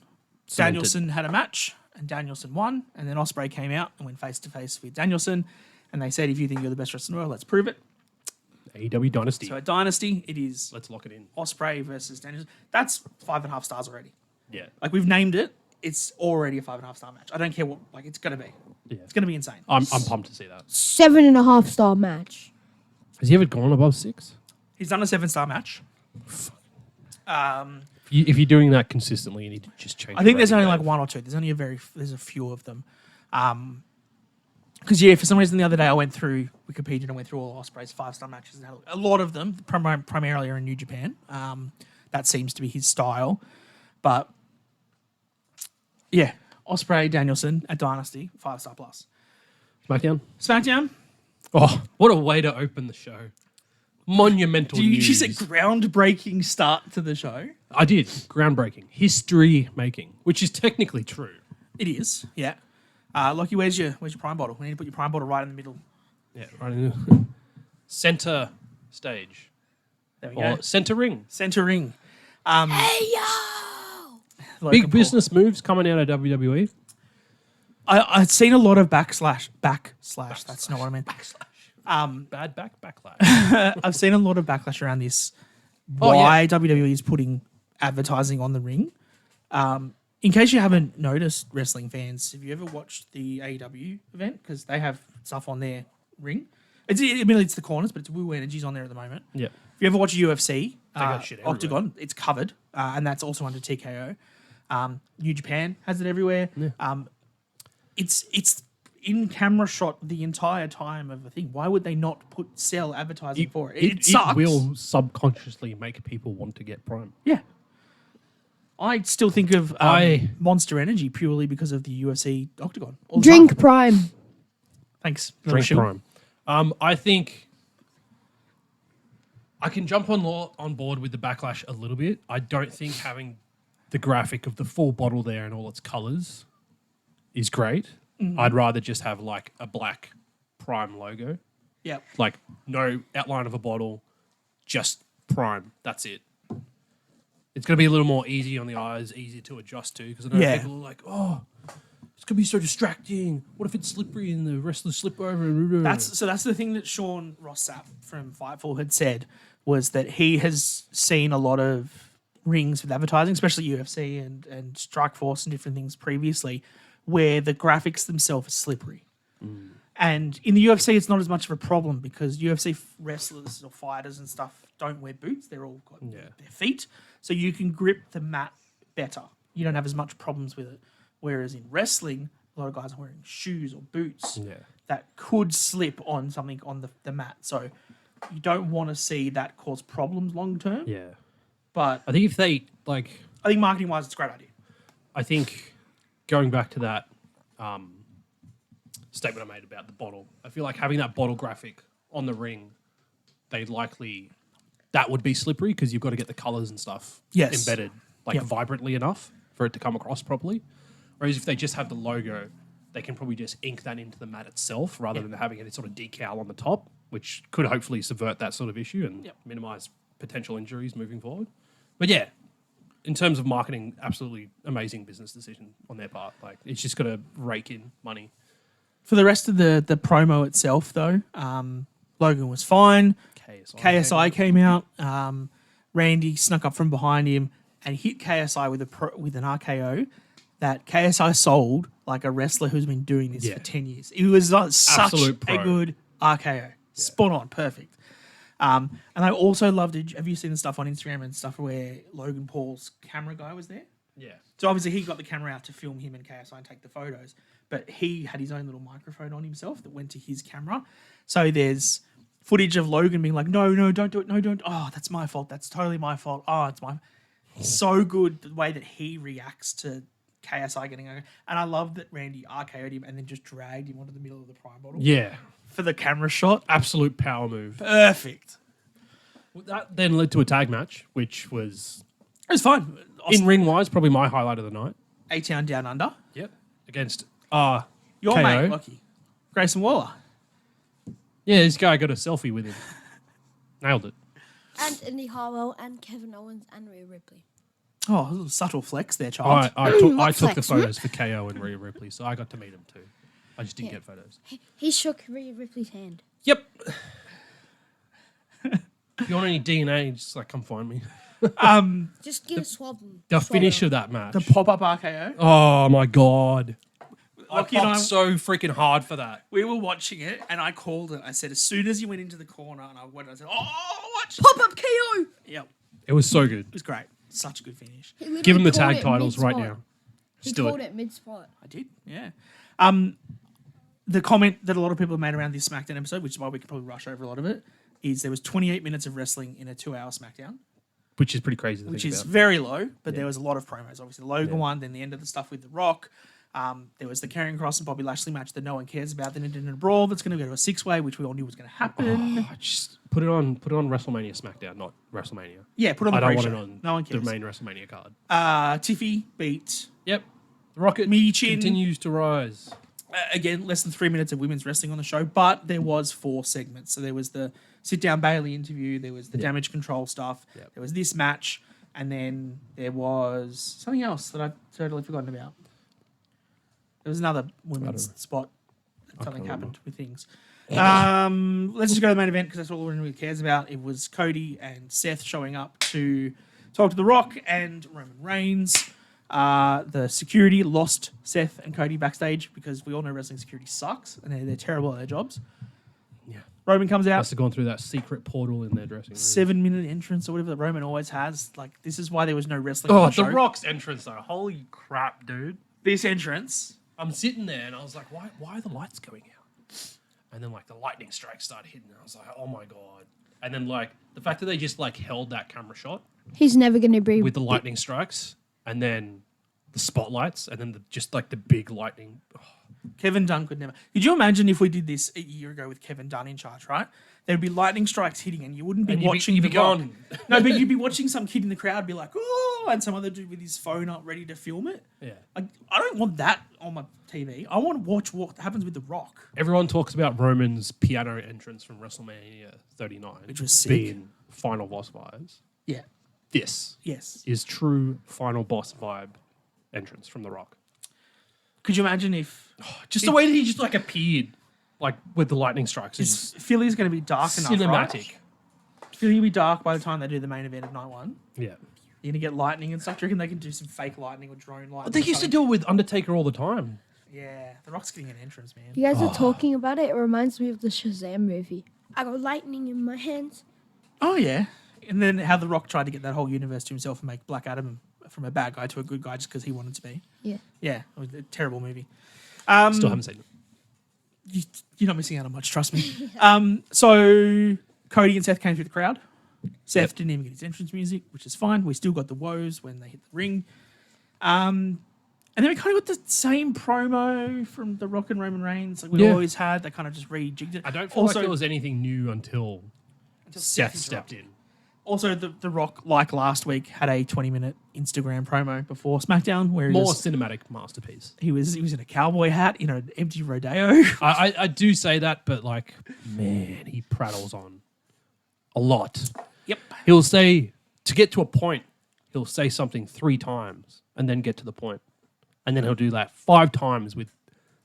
Cemented. Danielson had a match, and Danielson won. And then Ospreay came out and went face-to-face with Danielson. And they said, if you think you're the best wrestler in the world, let's prove it. AEW Dynasty. So at Dynasty, it is Let's lock it in. Ospreay versus Danielson. That's 5.5 stars already. Yeah. Like, we've named it. It's already a 5.5 star match. I don't care what, like, it's going to be. Yeah. It's going to be insane. I'm pumped to see that. 7.5-star match. Has he ever gone above 6? He's done a 7-star match. If you're doing that consistently, you need to just change. I think your there's only rating, like Dave. one or two. There's a few of them. Because for some reason the other day I went through Wikipedia and went through all Ospreay's 5-star matches. And a lot of them, primarily, are in New Japan. That seems to be his style. But yeah, Ospreay Danielson at Dynasty, 5-star plus. SmackDown. SmackDown. Oh, what a way to open the show! Monumental news. You said groundbreaking start to the show. I did. Groundbreaking. History making, which is technically true. It is, yeah. Lockie, where's your prime bottle? We need to put your prime bottle right in the middle. Yeah, right in the center stage. There we Or go. center ring. Center ring. Hey yo! Logan Big Paul. business moves coming out of WWE. I've seen a lot of backslash. That's not what I meant. Bad backlash. I've seen a lot of backlash around this. Oh, Why WWE is putting advertising on the ring. In case you haven't noticed, wrestling fans, have you ever watched the AEW event? Because they have stuff on their ring. It's the corners, but it's Woo Energy's on there at the moment. Yeah. If you ever watch UFC, got shit everywhere. Octagon, it's covered, and that's also under TKO. New Japan has it everywhere. Yeah. It's in camera shot the entire time of the thing. Why would they not sell advertising for it? It sucks. It will subconsciously make people want to get Prime. Yeah. I still think of Monster Energy purely because of the UFC Octagon. all the Drink time. Prime. Thanks. Drink Shield. Prime. I think I can jump on board with the backlash a little bit. I don't think having the graphic of the full bottle there and all its colors is great. I'd rather just have like a black Prime logo. Yeah. Like no outline of a bottle, just Prime. That's it. It's going to be a little more easy on the eyes, easier to adjust to, because I know Yeah. people are like, oh, it's going to be so distracting. What if it's slippery and the wrestlers slip over? That's the thing that Sean Rossap from Fightful had said, was that he has seen a lot of rings with advertising, especially UFC and Strikeforce and different things previously, where the graphics themselves are slippery. And in the UFC, it's not as much of a problem because UFC wrestlers or fighters and stuff don't wear boots. They're all got their feet. So you can grip the mat better. You don't have as much problems with it. Whereas in wrestling, a lot of guys are wearing shoes or boots that could slip on something on the mat. So you don't want to see that cause problems long term. Yeah. But I think if they, like, I think marketing-wise, it's a great idea. I think going back to that statement I made about the bottle, I feel like having that bottle graphic on the ring, that would be slippery because you've got to get the colours and stuff embedded vibrantly enough for it to come across properly. Whereas if they just have the logo, they can probably just ink that into the mat itself rather than having any sort of decal on the top, which could hopefully subvert that sort of issue and minimise potential injuries moving forward. But yeah, in terms of marketing, absolutely amazing business decision on their part. Like, it's just got to rake in money. For the rest of the promo itself, though, Logan was fine. KSI came out. Randy snuck up from behind him and hit KSI with an RKO that KSI sold like a wrestler who's been doing this for 10 years. It was such Absolute pro. a good RKO. Spot on. Perfect. And I also loved it. Have you seen the stuff on Instagram and stuff where Logan Paul's camera guy was there? Yeah. So obviously he got the camera out to film him and KSI and take the photos, but he had his own little microphone on himself that went to his camera. So there's footage of Logan being like, no, don't do it. No, don't. Oh, that's my fault. That's totally my fault. Oh, it's my... So good the way that he reacts to KSI getting over. And I love that Randy RKO'd him and then just dragged him onto the middle of the prime bottle. Yeah. For the camera shot. Absolute power move. Perfect. That then led to a tag match, which was, It was fun. in ring wise, probably my highlight of the night. A-Town Down Under. Yep. Against Your KO. mate, Lachy. Grayson Waller. Yeah, this guy got a selfie with him. Nailed it. And Indy Harwell and Kevin Owens and Rhea Ripley. Oh, a little subtle flex there, child. I took the flex, photos for KO and Rhea Ripley, so I got to meet him too. I just didn't get photos. He shook Rhea Ripley's hand. Yep. If you want any DNA, just like come find me. Just get a swab. The finish of that match. The pop-up RKO. Oh my god. I Lachy and I- popped so freaking hard for that. We were watching it, and I called it. I said, as soon as you went into the corner, and I said, oh, watch. Pop-up KO! Yep. It was so good. It was great. Such a good finish. Give him the tag titles right now. He Just do called it. it mid-spot. I did, yeah. The comment that a lot of people have made around this SmackDown episode, which is why we could probably rush over a lot of it, is there was 28 minutes of wrestling in a 2-hour SmackDown, Which is pretty crazy to which think is about. very low, but there was a lot of promos. Obviously, the Logan Yeah. one, then the end of the stuff with The Rock. There was the Karrion Kross and Bobby Lashley match that no one cares about. Then it ended in a brawl that's going to go to a 6-way, which we all knew was going to happen. Oh, just put it on WrestleMania SmackDown, not WrestleMania. Yeah, put on the I don't want pre-show. it on No one the cares. main WrestleMania card. Tiffy beat Yep. The Rocket Me Chin. continues to rise. again, less than 3 minutes of women's wrestling on the show, but there was 4 segments. So there was the sit-down Bailey interview, there was the damage control stuff, there was this match, and then there was something else that I've totally forgotten about. There was another women's spot. Something happened with things. Let's just go to the main event because that's all everyone really cares about. It was Cody and Seth showing up to talk to The Rock and Roman Reigns. The security lost Seth and Cody backstage because we all know wrestling security sucks and they're terrible at their jobs. Yeah. Roman comes out. Must have gone through that secret portal in their dressing room. 7-minute entrance or whatever that Roman always has. Like, this is why there was no wrestling. Oh, on the show. The Rock's entrance though. Holy crap, dude. This entrance. I'm sitting there and I was like, why are the lights going out? And then like the lightning strikes started hitting. And I was like, oh my God. And then like the fact that they just like held that camera shot He's never going to be with the lightning strikes and then the spotlights and then just like the big lightning. Oh, Kevin Dunn could never. Could you imagine if we did this a year ago with Kevin Dunn in charge, right? There'd be lightning strikes hitting and you wouldn't be And you'd be- watching you'd be The Rock. gone. No, but you'd be watching some kid in the crowd be like, oh, and some other dude with his phone up ready to film it. yeah. Like, I don't want that on my TV. I want to watch what happens with The Rock. Everyone talks about Roman's piano entrance from WrestleMania 39. Which was sick. Being final boss vibes. Yeah. This Yes. is true final boss vibe entrance from The Rock. Could you imagine if Just the way that he just like appeared, like with the lightning strikes, is Philly's going to be dark enough, cinematic. right? Philly will be dark by the time they do the main event of night one. Yeah. You're going to get lightning and stuff. Do you reckon they can do some fake lightning or drone lightning? But they or used to something? do it with Undertaker all the time. Yeah. The Rock's getting an entrance, man. You guys are talking about it. It reminds me of the Shazam movie. I got lightning in my hands. Oh, yeah. And then how The Rock tried to get that whole universe to himself and make Black Adam from a bad guy to a good guy just because he wanted to be. Yeah. Yeah, it was a terrible movie. Still haven't seen it. You're not missing out on much, trust me. So Cody and Seth came through the crowd. Seth didn't even get his entrance music, which is fine. We still got the woes when they hit the ring. And then we kind of got the same promo from The Rock and Roman Reigns like we Yeah. always had. They kind of just rejigged it. I don't feel like there was anything new until Seth stepped in. Also, the Rock, like last week, had a 20-minute Instagram promo before SmackDown where More cinematic masterpiece. he was in a cowboy hat, an empty rodeo. I do say that, but like, man, he prattles on a lot. Yep. He'll say, to get to a point, he'll say something 3 times and then get to the point. And then he'll do that 5 times with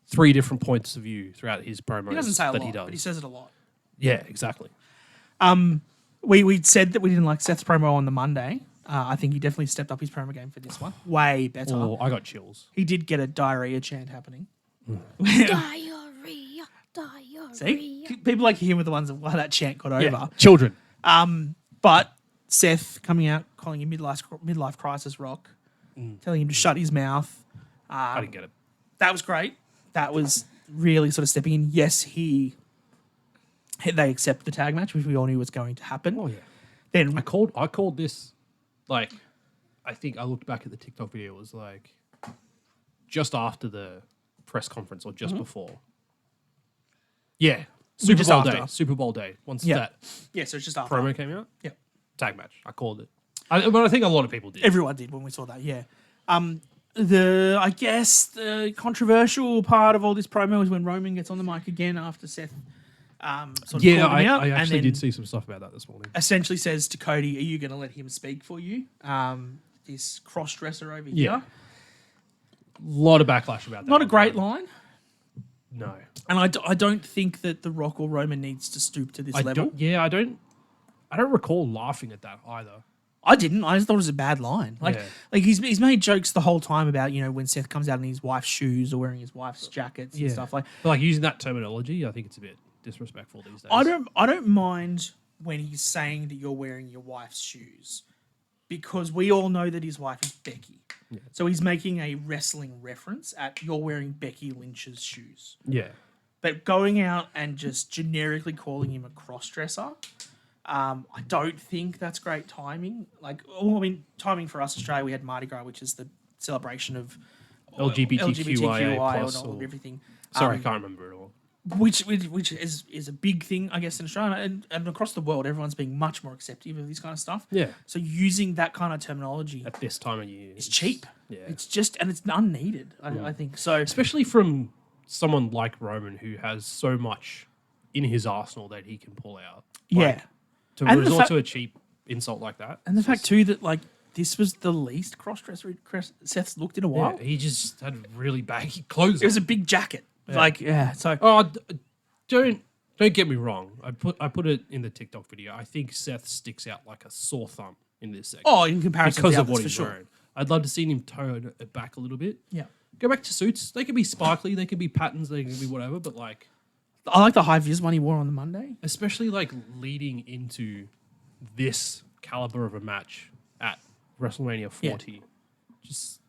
3 different points of view throughout his promos He doesn't say a that lot, he does. but he says it a lot. Yeah, exactly. We said that we didn't like Seth's promo on the Monday. I think he definitely stepped up his promo game for this one. Way better. Oh, I got chills. He did get a diarrhea chant happening. Diarrhea, diarrhea. See? People like him were the ones that why that chant got over. Yeah, children. But Seth coming out, calling him midlife crisis Rock, telling him to shut his mouth. I didn't get it. That was great. That was really sort of stepping in. Yes, they accept the tag match, which we all knew was going to happen. Oh yeah. Then I called this, like, I think I looked back at the TikTok video. It was like just after the press conference or just before. Yeah, Super just Bowl after. day. Super Bowl day. Once Yeah. that so it's just after. promo came out, Yeah. tag match. I called it. But I think a lot of people did. Everyone did when we saw that, yeah. I guess the controversial part of all this promo is when Roman gets on the mic again after Seth sort of Yeah, called him out. I and actually then did see some stuff about that this morning. essentially says to Cody, are you going to let him speak for you? This cross-dresser over here. A lot of backlash about that. Not a great line. No. And I don't think that The Rock or Roman needs to stoop to this level. I don't recall laughing at that either. I didn't. I just thought it was a bad line. Like Yeah. he's made jokes the whole time about, when Seth comes out in his wife's shoes or wearing his wife's jackets and stuff like. But like using that terminology, I think it's a bit disrespectful these days. I don't mind when he's saying that you're wearing your wife's shoes, because we all know that his wife is Becky. Yeah. So he's making a wrestling reference at you're wearing Becky Lynch's shoes. Yeah. But going out and just generically calling him a cross-dresser, I don't think that's great timing. Timing for us, Australia, we had Mardi Gras, which is the celebration of LGBTQIA+ and all everything. Sorry, I can't remember it all. Which is a big thing, I guess, in Australia and across the world. Everyone's being much more accepting of this kind of stuff. Yeah. So using that kind of terminology At this time of year. is cheap. Yeah. It's just, and it's unneeded, I think. So Especially from someone like Roman who has so much in his arsenal that he can pull out. yeah. To And the resort fact- to a cheap insult like that. And the fact too that this was the least cross-dresser Seth's looked in a while. Yeah, he just had really baggy clothes. It was a big jacket. So Don't get me wrong. I put it in the TikTok video. I think Seth sticks out like a sore thumb in this segment. in comparison because to of the what others, he's for sure. wearing. I'd love to see him tone it back a little bit. Yeah. Go back to suits. They can be sparkly. They can be patterns. They can be whatever. But like, I like the high vis one he wore on the Monday. especially like leading into this caliber of a match at WrestleMania 40, just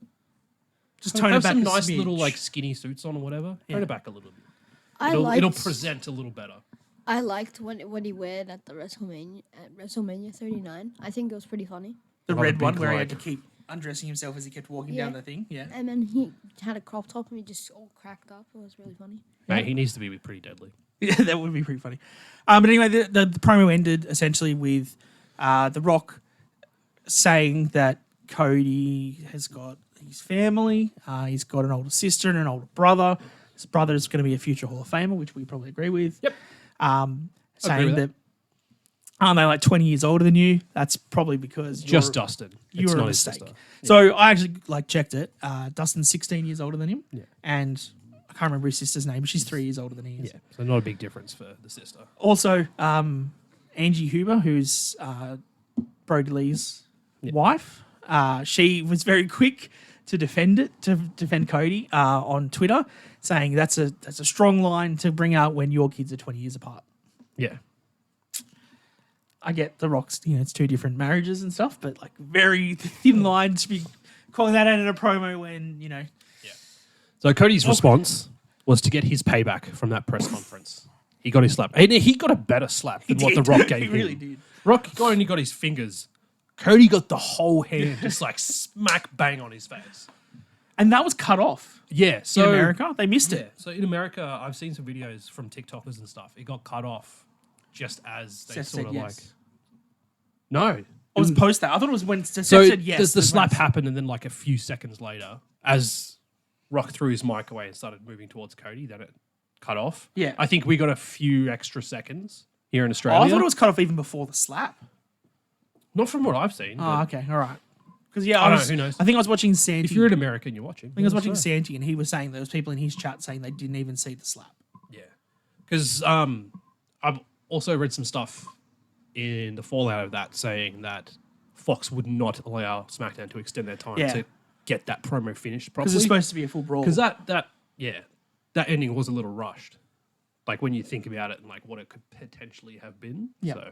Tone have it back some a nice smidge. little like skinny suits on or whatever. Yeah. Tone it back a little bit. I It'll liked present a little better. I liked what he wore at the WrestleMania 39. I think it was pretty funny. The Another red one big where he like- had to keep undressing himself as he kept walking Yeah. down the thing. Yeah. And then he had a crop top and he just all cracked up. It was really funny. Mate, he needs to be pretty deadly. Yeah, that would be pretty funny. But anyway, the promo ended essentially with The Rock saying that Cody has got his family. He's got an older sister and an older brother. His brother is going to be a future Hall of Famer, which we probably agree with. Yep. Saying with that aren't they like 20 years older than you? That's probably because Just Dustin. you It's were a not his mistake. sister. So I actually checked it. Dustin's 16 years older than him. Yeah. And I can't remember his sister's name, but she's 3 years older than he is. Yeah, so not a big difference for the sister. Also, Angie Huber, who's Brody Lee's wife, she was very quick to defend Cody on Twitter, saying that's a strong line to bring out when your kids are 20 years apart. Yeah. I get The Rock's, it's two different marriages and stuff, but like very thin line to be calling that out in a promo when, So Cody's response was to get his payback from that press conference. He got his slap. And he got a better slap than what The Rock gave him. He really did. Rock only got his fingers. Cody got the whole hand just like smack bang on his face. And that was cut off Yeah, so in America. They missed Yeah, it. so in America, I've seen some videos from TikTokers and stuff. It got cut off just as they Seth sort said of yes. like. No, I was post that. I thought it was when Seth so said yes. the slap happened, and then like a few seconds later, as Rock threw his mic away and started moving towards Cody, then it cut off. Yeah. I think we got a few extra seconds here in Oh, Australia. I thought it was cut off even before the slap. Not from what I've seen. Oh, but okay. All right. Because, I don't know, who knows? I think I was watching Santi. If you're an American, you're watching. I think I was watching Santi, and he was saying there was people in his chat saying they didn't even see the slap. Yeah, because I've also read some stuff in the fallout of that saying that Fox would not allow SmackDown to extend their time Yeah. to get that promo finished Because properly. it's supposed to be a full brawl. Because that ending was a little rushed. Like when you think about it and like what it could potentially have been. Yeah. So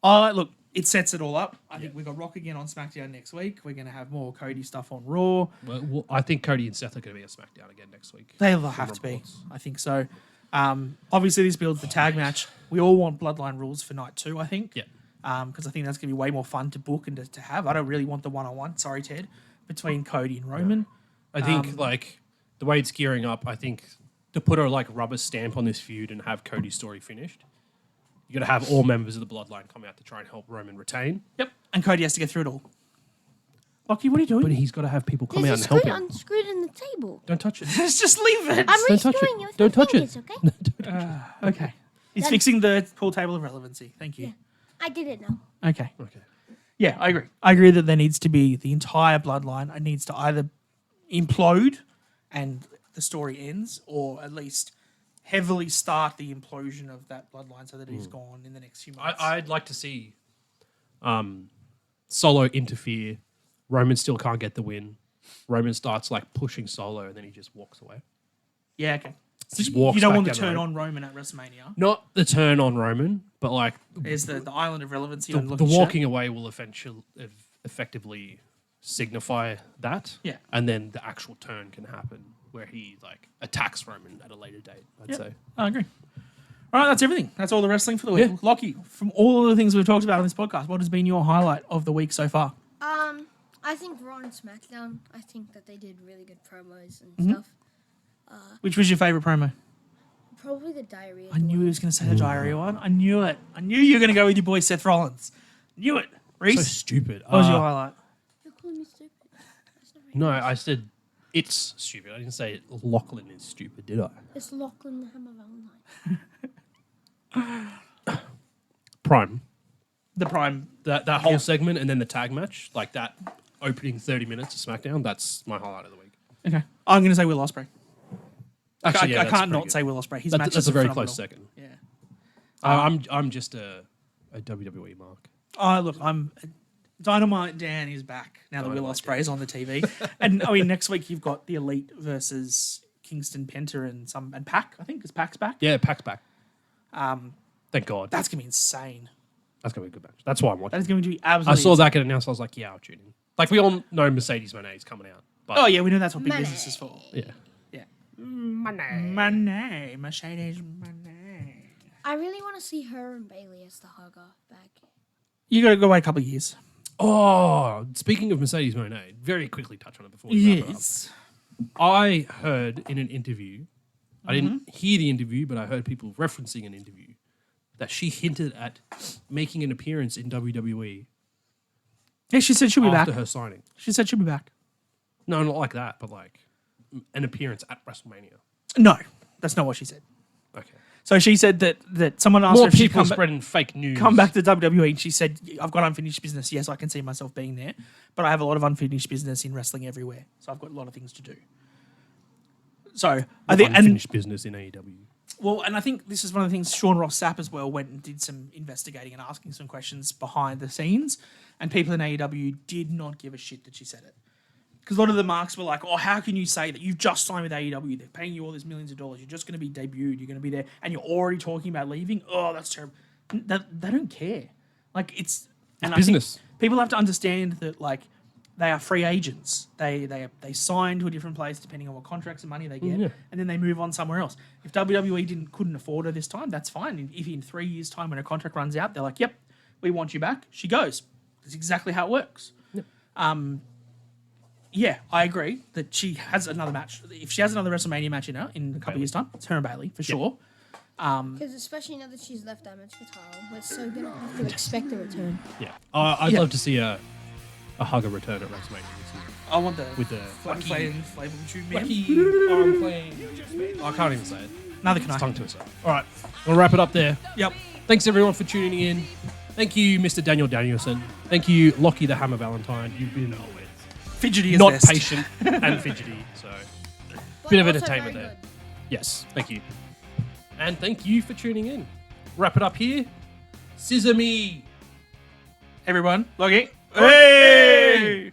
Look, it sets it all up. I think we've got Rock again on SmackDown next week. We're going to have more Cody stuff on Raw. Well, I think Cody and Seth are going to be at SmackDown again next week. They'll have to be. I think so. Obviously, this builds the tag match. We all want Bloodline rules for night 2, I think. Yeah. Because I think that's going to be way more fun to book and to have. I don't really want the one-on-one, sorry, Ted, between Cody and Roman. I think, the way it's gearing up, I think to put a, rubber stamp on this feud and have Cody's story finished, you got to have all members of the Bloodline come out to try and help Roman retain. Yep. And Cody has to get through it all. Lockie, what are you doing? But he's got to have people come There's out a and help screw him. unscrewed in the table. Don't touch it. Just leave it. I'm Don't touch rescrewing it. it with Don't my touch it. fingers, okay? Okay. He's fixing the pool table of relevancy. Thank you. Yeah. I did it now. Okay. Okay. Yeah, I agree. I agree that there needs to be the entire bloodline. It needs to either implode and the story ends, or at least heavily start the implosion of that bloodline so that he's gone in the next few months. I'd like to see Solo interfere. Roman still can't get the win. Roman starts pushing Solo and then he just walks away. Yeah, okay. Just walks You don't back want to down the turn road. on Roman at WrestleMania. Not the turn on Roman, but There's the island of relevancy. the on Lucky's walking away will effectively signify that. Yeah. And then the actual turn can happen where he attacks Roman at a later date, I'd say. I agree. All right, that's everything. That's all the wrestling for the week. Yeah. Lockie, from all of the things we've talked about on this podcast, what has been your highlight of the week so far? I think Raw and SmackDown, I think that they did really good promos and Mm-hmm. stuff. Which was your favourite promo? Probably the diarrhea. I knew he was going to say the diarrhea one. I knew it. I knew you were going to go with your boy Seth Rollins. Knew it. So Reece, stupid. what was your highlight? You're calling me stupid. That's not right. No, I said it's stupid. I didn't say Lachlan is stupid, did I? It's Lachlan the Hammer Valentine. Prime. The Prime. That whole segment and then the tag match, that opening 30 minutes of SmackDown, that's my highlight of the week. Okay. I'm going to say Will Ospreay. Actually, I that's can't pretty not good. say Will Ospreay. His That's matches a are very phenomenal. close second. Yeah. I'm just a WWE mark. Oh, look, Dynamite Dan is back now that Will Ospreay is on the TV. And, next week you've got the Elite versus Kingston Penta and Pac, I think. Is Pac's back? Yeah, Pac's back. Thank God. That's going to be insane. That's going to be a good match. That's why I'm watching. That is going to be I absolutely saw that get announced. I was like, yeah, I'll tune in. We all know Mercedes Moné is coming out. But Oh, yeah, we know that's what big Money. business is for. yeah. Yeah. Money. Mercedes money. I really want to see her and Bailey as the hugger back. You got to go wait a couple of years. Oh, speaking of Mercedes Moné, very quickly touch on it before we wrap it up. Yes. I heard in an interview, I didn't hear the interview, but I heard people referencing an interview that she hinted at making an appearance in WWE Yeah, she said she'll be after back. her signing. She said she'll be back. No, not like that, but an appearance at WrestleMania. No, that's not what she said. Okay. So she said that someone asked her More if she'd people come, spreading fake news. come back to WWE, and she said, I've got unfinished business. Yes, I can see myself being there, but I have a lot of unfinished business in wrestling everywhere. So I've got a lot of things to do. So I think, and unfinished business in AEW. well, and I think this is one of the things Sean Ross Sapp as well went and did some investigating and asking some questions behind the scenes, and people in AEW did not give a shit that she said it. Because a lot of the marks were like, oh, how can you say that? You've just signed with AEW. They're paying you all these millions of dollars. You're just going to be debuted. You're going to be there. And you're already talking about leaving. Oh, that's terrible. They don't care. It's business. I think people have to understand that, they are free agents. They sign to a different place depending on what contracts and money they get. Yeah. And then they move on somewhere else. If WWE couldn't afford her this time, that's fine. If in 3 years' time when her contract runs out, they're like, yep, we want you back. She goes. That's exactly how it works. Yep. Yeah, I agree that she has another match. If she has another WrestleMania match in her in a couple of years' time, it's her and Bailey for sure. Because especially now that she's left that match for title, we're so going to have to expect a return. Yeah. I'd Yeah. love to see a hugger return at WrestleMania this year. I want the With the flavor tube man. arm playing. I can't even say it. Neither can I. It's tongue twister. All right. We'll wrap it up there. Yep. Thanks everyone for tuning in. Thank you, Mr. Daniel Danielson. Thank you, Lachy the Hammer Valentine. You've been Fidgety is not best. patient and fidgety, so But bit of also entertainment very there. good. Yes, thank you. And thank you for tuning in. Wrap it up here. Scissor me. Everyone, Loggy. Hey!